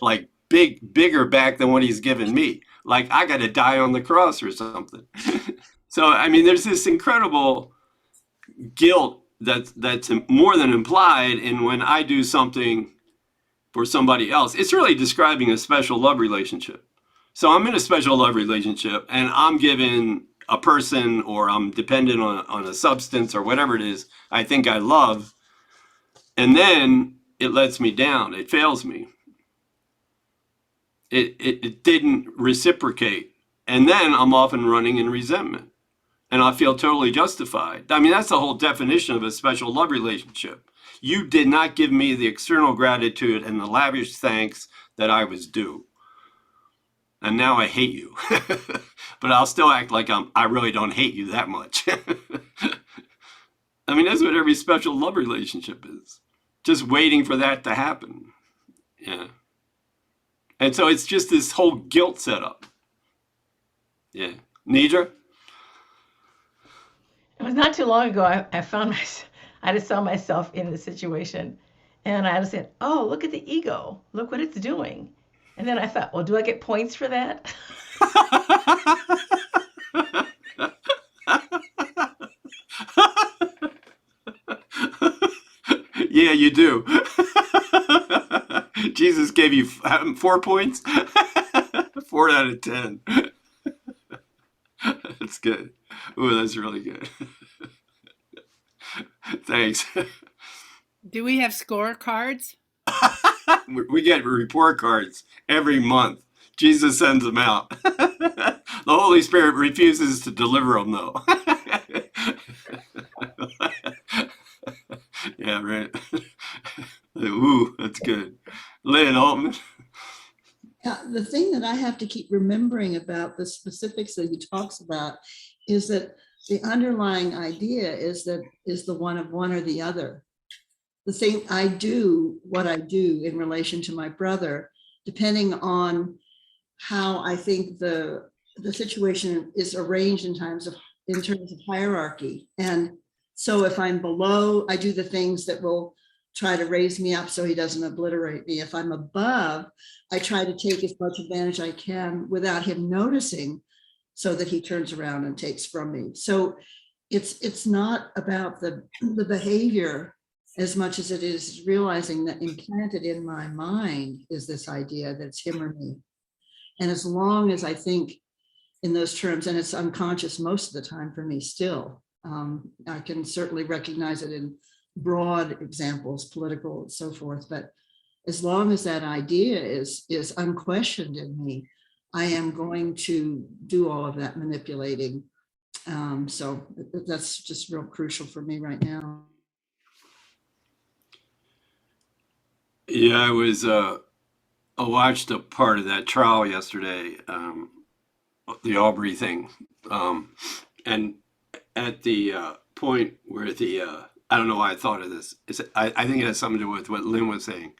like bigger back than what he's given me. Like I got to die on the cross or something. So, I mean, there's this incredible guilt that's more than implied in when I do something for somebody else. It's really describing a special love relationship. So I'm in a special love relationship and I'm giving a person, or I'm dependent on a substance or whatever it is I think I love, and then it lets me down. It fails me. It didn't reciprocate. And then I'm often running in resentment. And I feel totally justified. I mean, that's the whole definition of a special love relationship. You did not give me the external gratitude and the lavish thanks that I was due. And now I hate you. But I'll still act like I really don't hate you that much. I mean, that's what every special love relationship is. Just waiting for that to happen. Yeah. And so it's just this whole guilt setup. Yeah. Nidra? It was not too long ago I just saw myself in the situation, and I just said, oh, look at the ego. Look what it's doing. And then I thought, well, do I get points for that? Yeah, you do. Jesus gave you 4 points? 4 out of 10. That's good. Ooh, that's really good. Thanks. Do we have scorecards? We get report cards every month. Jesus sends them out. The Holy Spirit refuses to deliver them, though. Yeah, right. Ooh, that's good. Lynn Altman. Yeah, the thing that I have to keep remembering about the specifics that he talks about is that the underlying idea is the one of one or the other. The thing I do, what I do in relation to my brother, depending on how I think the situation is arranged in terms of hierarchy. And so if I'm below, I do the things that will try to raise me up so he doesn't obliterate me. If I'm above, I try to take as much advantage I can without him noticing, so that he turns around and takes from me. So it's not about the behavior as much as it is realizing that implanted in my mind is this idea that it's him or me. And as long as I think in those terms, and it's unconscious most of the time for me still, I can certainly recognize it in broad examples, political and so forth. But as long as that idea is unquestioned in me, I am going to do all of that manipulating. So that's just real crucial for me right now. Yeah, I watched a part of that trial yesterday, the Aubrey thing, and at the point where I don't know why I thought of this. I think it has something to do with what Lynn was saying.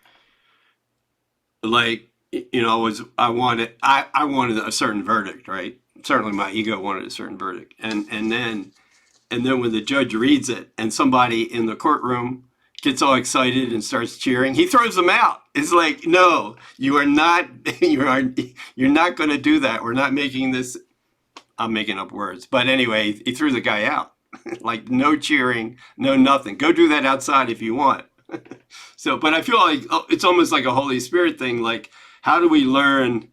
Like, I wanted a certain verdict, right? Certainly my ego wanted a certain verdict. And then when the judge reads it and somebody in the courtroom gets all excited and starts cheering, he throws them out. It's like, no, you are not, you're not going to do that. We're not making this, I'm making up words. But anyway, he threw the guy out. Like, no cheering, no nothing. Go do that outside if you want. So, but I feel like it's almost like a Holy Spirit thing. Like, how do we learn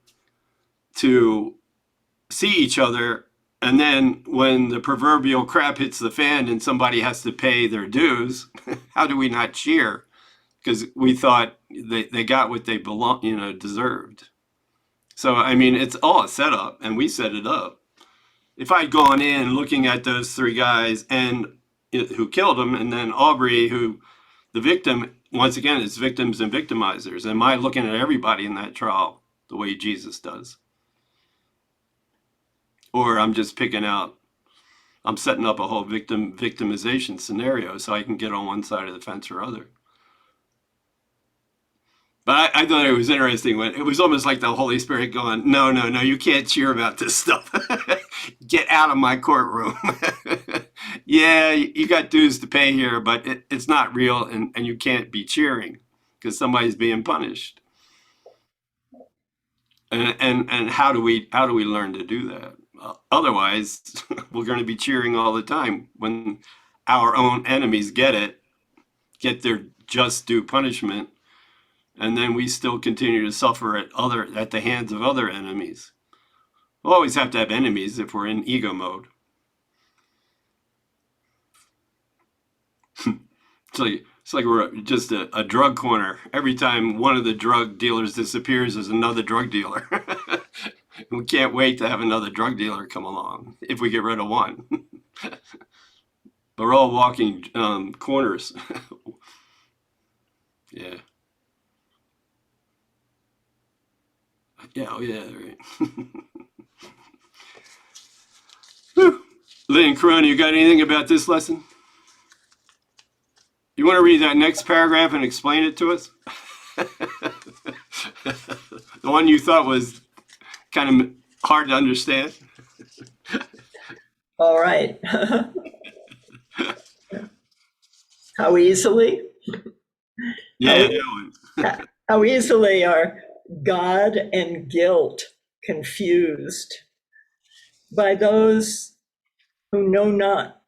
to see each other? And then when the proverbial crap hits the fan and somebody has to pay their dues, how do we not cheer? Because we thought they got what they deserved. So, I mean, it's all a setup, and we set it up. If I'd gone in looking at those three guys and who killed them, and then Aubrey, who the victim, once again, it's victims and victimizers. Am I looking at everybody in that trial the way Jesus does? Or I'm just picking out, I'm setting up a whole victimization scenario so I can get on one side of the fence or other. But I thought it was interesting when it was almost like the Holy Spirit going, no, you can't cheer about this stuff. Get out of my courtroom. Yeah, you got dues to pay here, but it's not real, and you can't be cheering because somebody's being punished. And how do we learn to do that? Otherwise, we're going to be cheering all the time when our own enemies get their just due punishment. And then we still continue to suffer at the hands of other enemies. We'll always have to have enemies if we're in ego mode. It's like we're just a drug corner. Every time one of the drug dealers disappears, there's another drug dealer. We can't wait to have another drug dealer come along if we get rid of one. But we're all walking corners. Yeah. Yeah, oh yeah, right. Lynn, Corona, you got anything about this lesson? You want to read that next paragraph and explain it to us? The one you thought was kind of hard to understand? All right. How easily? Yeah, how easily are God and guilt confused by those who know not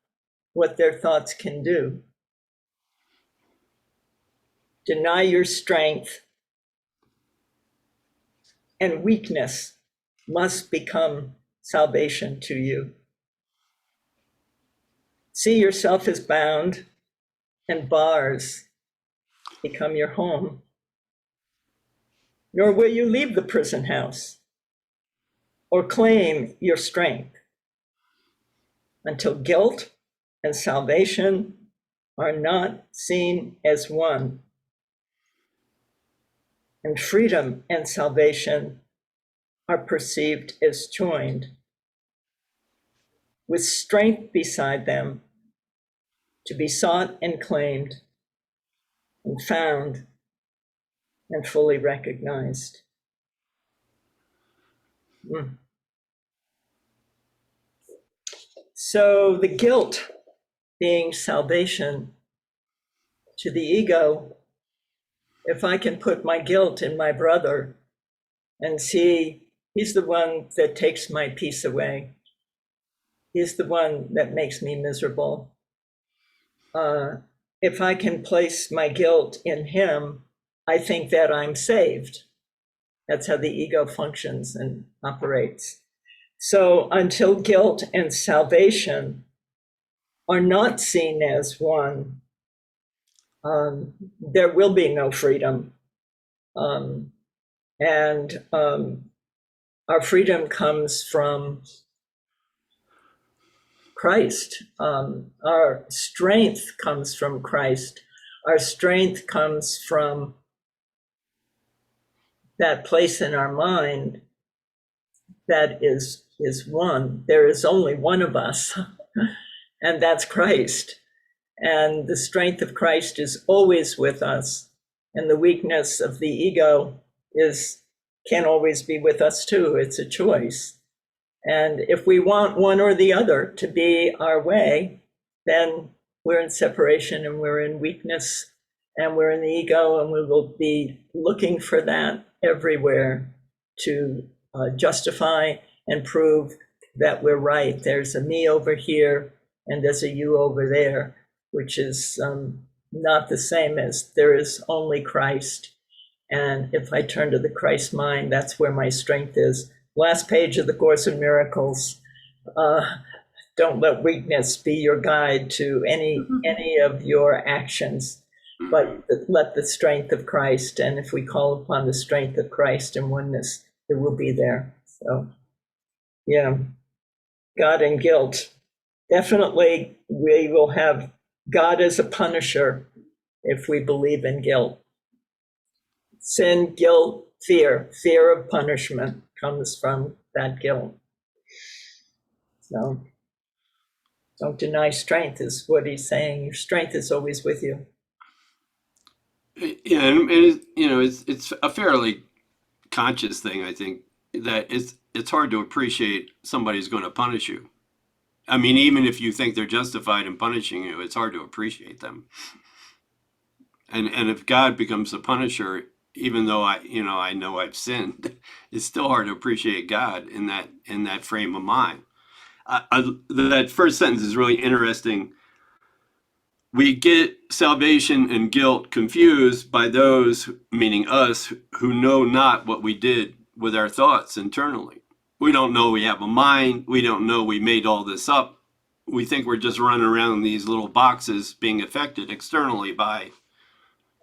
what their thoughts can do. Deny your strength, and weakness must become salvation to you. See yourself as bound, and bars become your home. Nor will you leave the prison house or claim your strength until guilt and salvation are not seen as one, and freedom and salvation are perceived as joined. with strength beside them, to be sought and claimed and found and fully recognized. So the guilt being salvation to the ego, if I can put my guilt in my brother and see he's the one that takes my peace away, he's the one that makes me miserable. If I can place my guilt in him, I think that I'm saved. That's how the ego functions and operates. So until guilt and salvation are not seen as one, there will be no freedom. And our freedom comes from Christ. Our strength comes from Christ. Our strength comes from that place in our mind that is one. There is only one of us, and that's Christ. And the strength of Christ is always with us, and the weakness of the ego can always be with us too. It's a choice. And if we want one or the other to be our way, then we're in separation and we're in weakness and we're in the ego, and we will be looking for that everywhere to justify and prove that we're right. There's a me over here and there's a you over there, which is not the same as there is only Christ. And if I turn to the Christ mind, that's where my strength is. Last page of the Course in Miracles. Don't let weakness be your guide to any of your actions, but let the strength of Christ. And if we call upon the strength of Christ and oneness, it will be there. So, yeah, God and guilt. Definitely, we will have God as a punisher if we believe in guilt. Sin, guilt, fear of punishment comes from that guilt. So don't deny strength is what he's saying. Your strength is always with you. Yeah, and it's a fairly conscious thing, I think, that it's hard to appreciate somebody's going to punish you. I mean, even if you think they're justified in punishing you, it's hard to appreciate them. And if God becomes the punisher, even though I know I've sinned, it's still hard to appreciate God in that frame of mind. That first sentence is really interesting. We get salvation and guilt confused by those, meaning us, who know not what we did with our thoughts internally. We don't know we have a mind. We don't know we made all this up. We think we're just running around these little boxes being affected externally by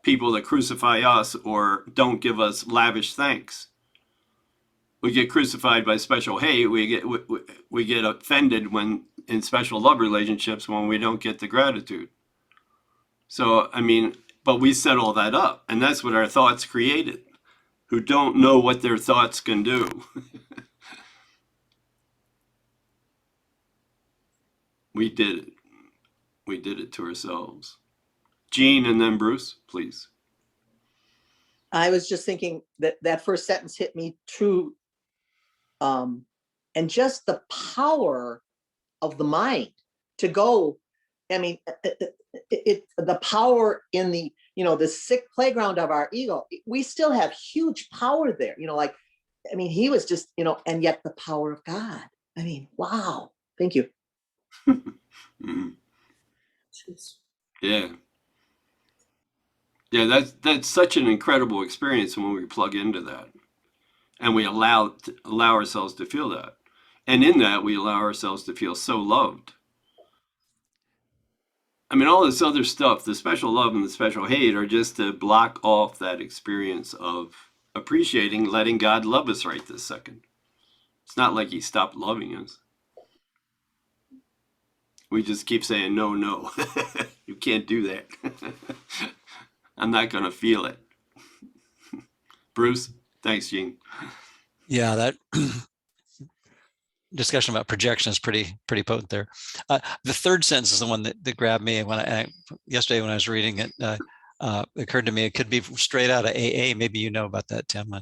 people that crucify us or don't give us lavish thanks. We get crucified by special hate. We get offended when in special love relationships when we don't get the gratitude. So, I mean, but we set all that up, and that's what our thoughts created, who don't know what their thoughts can do. We did it. We did it to ourselves. Jean and then Bruce, please. I was just thinking that first sentence hit me true. And just the power of the mind to go, I mean, the power in the, the sick playground of our ego, we still have huge power there, he was just, and yet the power of God. I mean, wow. Thank you. Mm-hmm. Yeah. Yeah, that's such an incredible experience when we plug into that and we allow ourselves to feel that. And in that, we allow ourselves to feel so loved. I mean, all this other stuff, the special love and the special hate are just to block off that experience of appreciating letting God love us right this second. It's not like he stopped loving us. We just keep saying, no, you can't do that. I'm not going to feel it. Bruce, thanks, Gene. Yeah, discussion about projection is pretty potent there. The third sentence is the one that grabbed me yesterday when I was reading it. Occurred to me it could be straight out of AA. Maybe you know about that, Tim.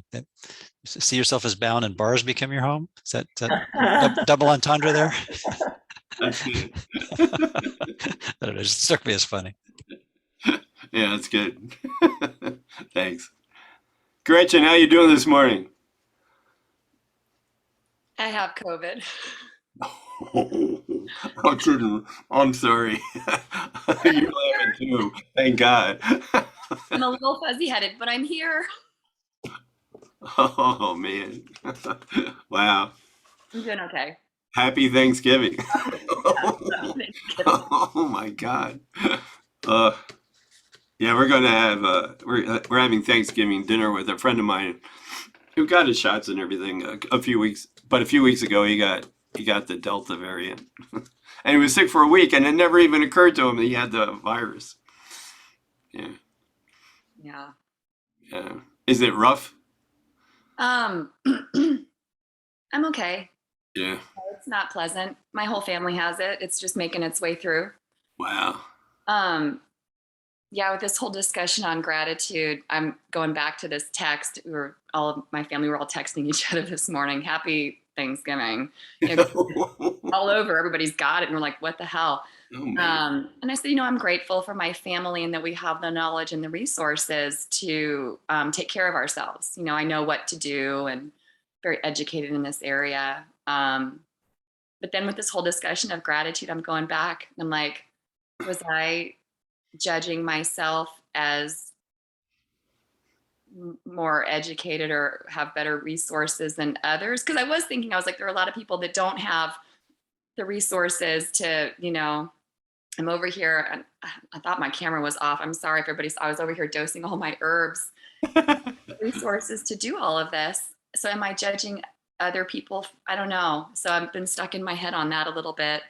See yourself as bound and bars become your home. Is that double entendre there? That's good. I don't know. It just struck me as funny. Yeah, that's good. Thanks. Gretchen, how you doing this morning? I have COVID. Oh, children, I'm sorry. You're laughing too. Thank God. I'm a little fuzzy headed, but I'm here. Oh, man. Wow. I'm doing okay. Happy Thanksgiving. Thanksgiving. Oh, my God. Yeah, we're going to have, we're having Thanksgiving dinner with a friend of mine who got his shots and everything a few weeks ago, he got the Delta variant. And he was sick for a week, and it never even occurred to him that he had the virus. Yeah. Yeah. Yeah. Is it rough? I'm okay. Yeah. It's not pleasant. My whole family has it. It's just making its way through. Wow. Yeah, with this whole discussion on gratitude, I'm going back to this text. All of my family were all texting each other this morning. Happy Thanksgiving. All over, everybody's got it. And we're like, what the hell? Oh, man. And I said, I'm grateful for my family and that we have the knowledge and the resources to take care of ourselves. I know what to do and very educated in this area. But then with this whole discussion of gratitude, I'm going back and I'm like, was I judging myself as more educated or have better resources than others? Because I was thinking, I was like, there are a lot of people that don't have the resources to, I'm over here, and I thought my camera was off. I'm sorry if I was over here dosing all my herbs, resources to do all of this. So am I judging other people? I don't know. So I've been stuck in my head on that a little bit.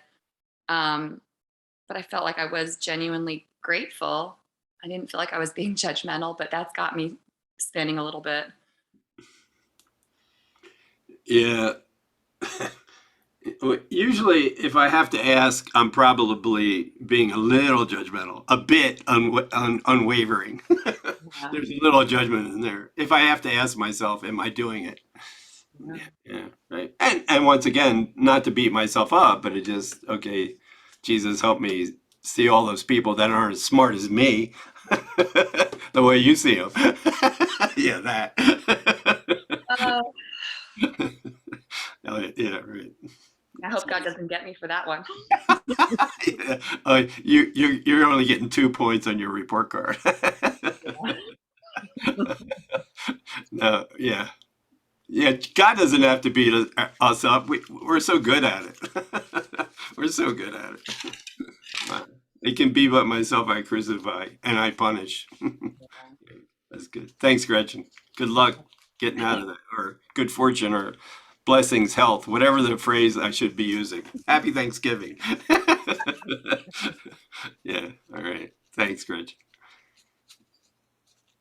But I felt like I was genuinely grateful. I didn't feel like I was being judgmental, but that's got me spinning a little bit. Yeah. Usually, if I have to ask, I'm probably being a little judgmental, a bit unwavering. Yeah. There's a little judgment in there. If I have to ask myself, am I doing it? Yeah, right. And once again, not to beat myself up, but it just, okay, Jesus, help me see all those people that aren't as smart as me, the way you see them. Yeah, that. Yeah, right. I hope God doesn't get me for that one. Yeah. You're only getting 2 points on your report card. No, yeah. Yeah, God doesn't have to beat us up. We're so good at it. We're so good at it. It can be but myself I crucify and I punish. That's good. Thanks, Gretchen. Good luck getting out of that, or good fortune, or blessings, health, whatever the phrase I should be using. Happy Thanksgiving. Yeah, all right. Thanks, Gretchen.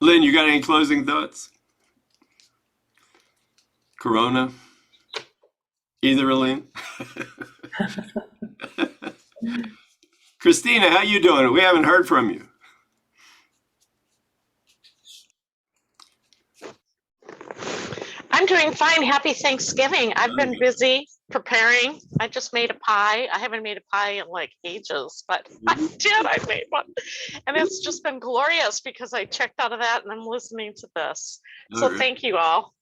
Lynn, you got any closing thoughts? Corona? Either, Lynn? Christina, how you doing? We haven't heard from you. I'm doing fine. Happy Thanksgiving. I've been busy preparing. I just made a pie. I haven't made a pie in like ages, but I made one. And it's just been glorious because I checked out of that and I'm listening to this. So right. Thank you all.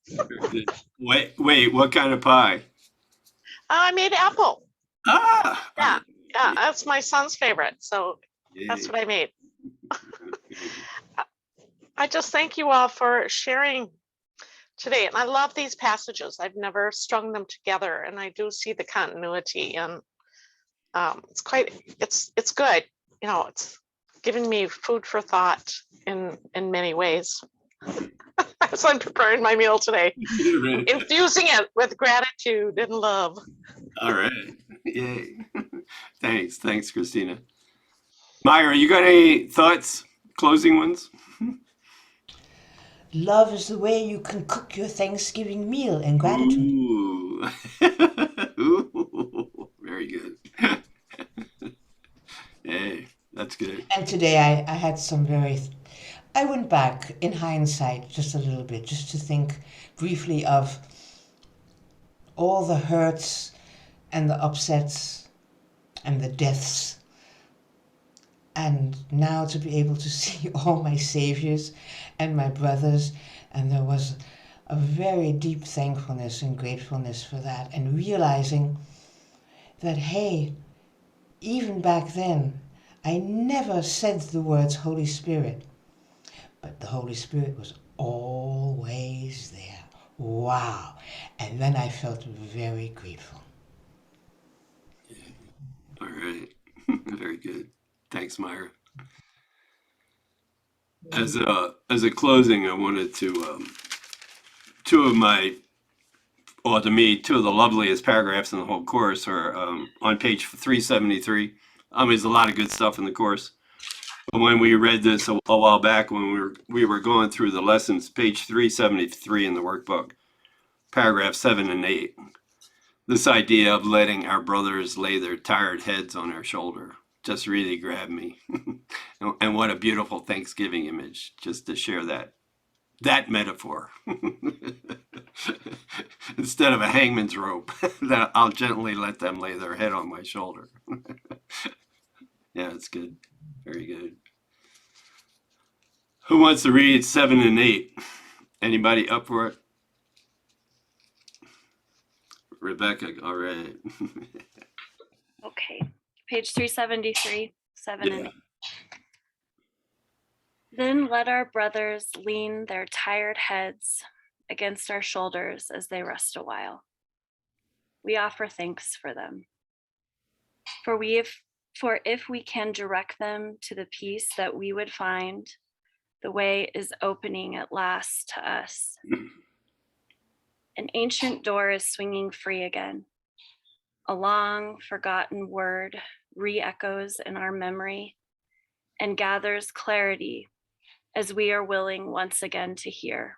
Wait, what kind of pie? I made apple. Ah! Yeah, that's my son's favorite. So that's what I made. I just thank you all for sharing today. And I love these passages. I've never strung them together, and I do see the continuity, and it's good. It's giving me food for thought in many ways. As I'm preparing my meal today, infusing it with gratitude and love. All right. Yay. Thanks, Christina. Myra, you got any thoughts, closing ones? Love is the way you can cook your Thanksgiving meal in gratitude. Ooh. Ooh. Hey, that's good. And today I had some I went back in hindsight just a little bit, just to think briefly of all the hurts and the upsets and the deaths. And now to be able to see all my saviors and my brothers, and there was a very deep thankfulness and gratefulness for that, and realizing that, hey, even back then, I never said the words Holy Spirit, but the Holy Spirit was always there. Wow. And then I felt very grateful. All right. Very good. Thanks, Myra. As a closing, I wanted to two of the loveliest paragraphs in the whole course are on page 373. There's a lot of good stuff in the course. But when we read this a while back, when we were going through the lessons, page 373 in the workbook, paragraph 7 and 8, this idea of letting our brothers lay their tired heads on our shoulder just really grabbed me. And what a beautiful Thanksgiving image, just to share that metaphor. Instead of a hangman's rope, that I'll gently let them lay their head on my shoulder. Yeah, it's good. Very good. Who wants to read 7 and 8? Anybody up for it? Rebecca, all right. Okay, page 373, 7 and 8. Then let our brothers lean their tired heads against our shoulders as they rest a while. We offer thanks for them. For if we can direct them to the peace that we would find, the way is opening at last to us. An ancient door is swinging free again. A long forgotten word re-echoes in our memory and gathers clarity as we are willing once again to hear.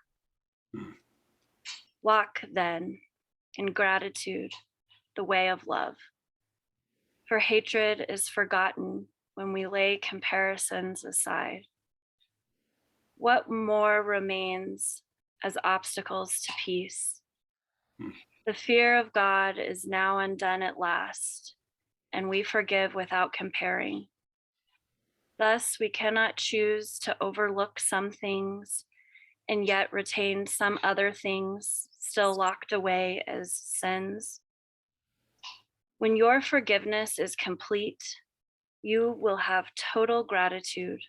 Walk then in gratitude, the way of love. For hatred is forgotten when we lay comparisons aside. What more remains as obstacles to peace? The fear of God is now undone at last, and we forgive without comparing. Thus, we cannot choose to overlook some things and yet retain some other things still locked away as sins. When your forgiveness is complete, you will have total gratitude,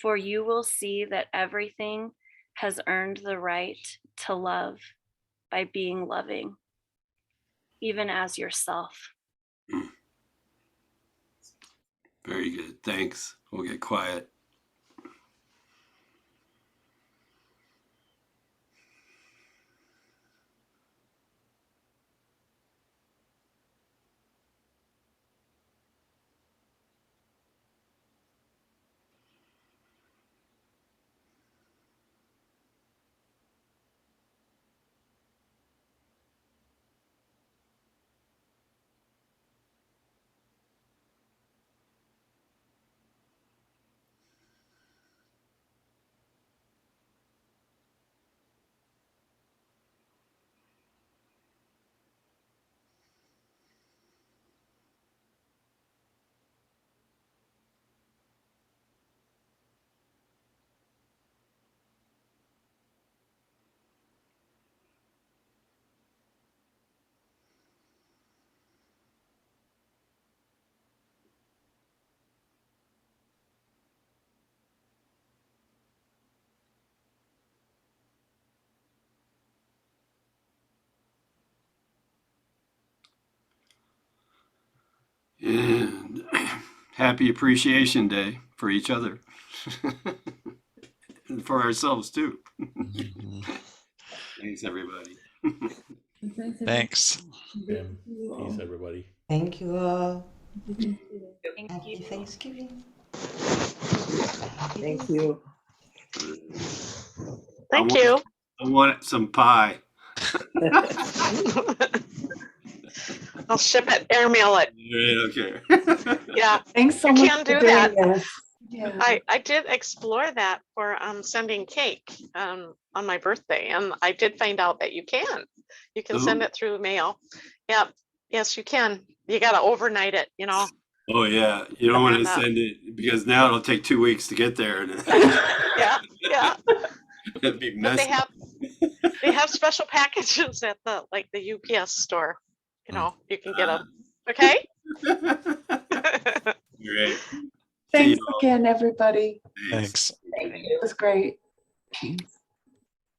for you will see that everything has earned the right to love by being loving, even as yourself. Very good. Thanks. We'll get quiet. And happy Appreciation Day for each other. And for ourselves too. Thanks, everybody. Thanks. Peace, everybody. Thank you all. Thank Happy you. Thanksgiving. Thank you. Thank you. I want some pie. I'll ship it, airmail it. Okay. Yeah, Thanks so you much can for do doing that. this. Yeah. I did explore that for sending cake on my birthday, and I did find out that you can send Oh. it through mail. Yep, yes, you can. You got to overnight it, you know. Oh yeah, you don't want to And send it because now it'll take 2 weeks to get there. yeah, yeah. It'd be But messy. they have special packages at the UPS store. You know, you can get them. Okay. Great. Thanks again, everybody. Thanks. Thank you. It was great. Thanks.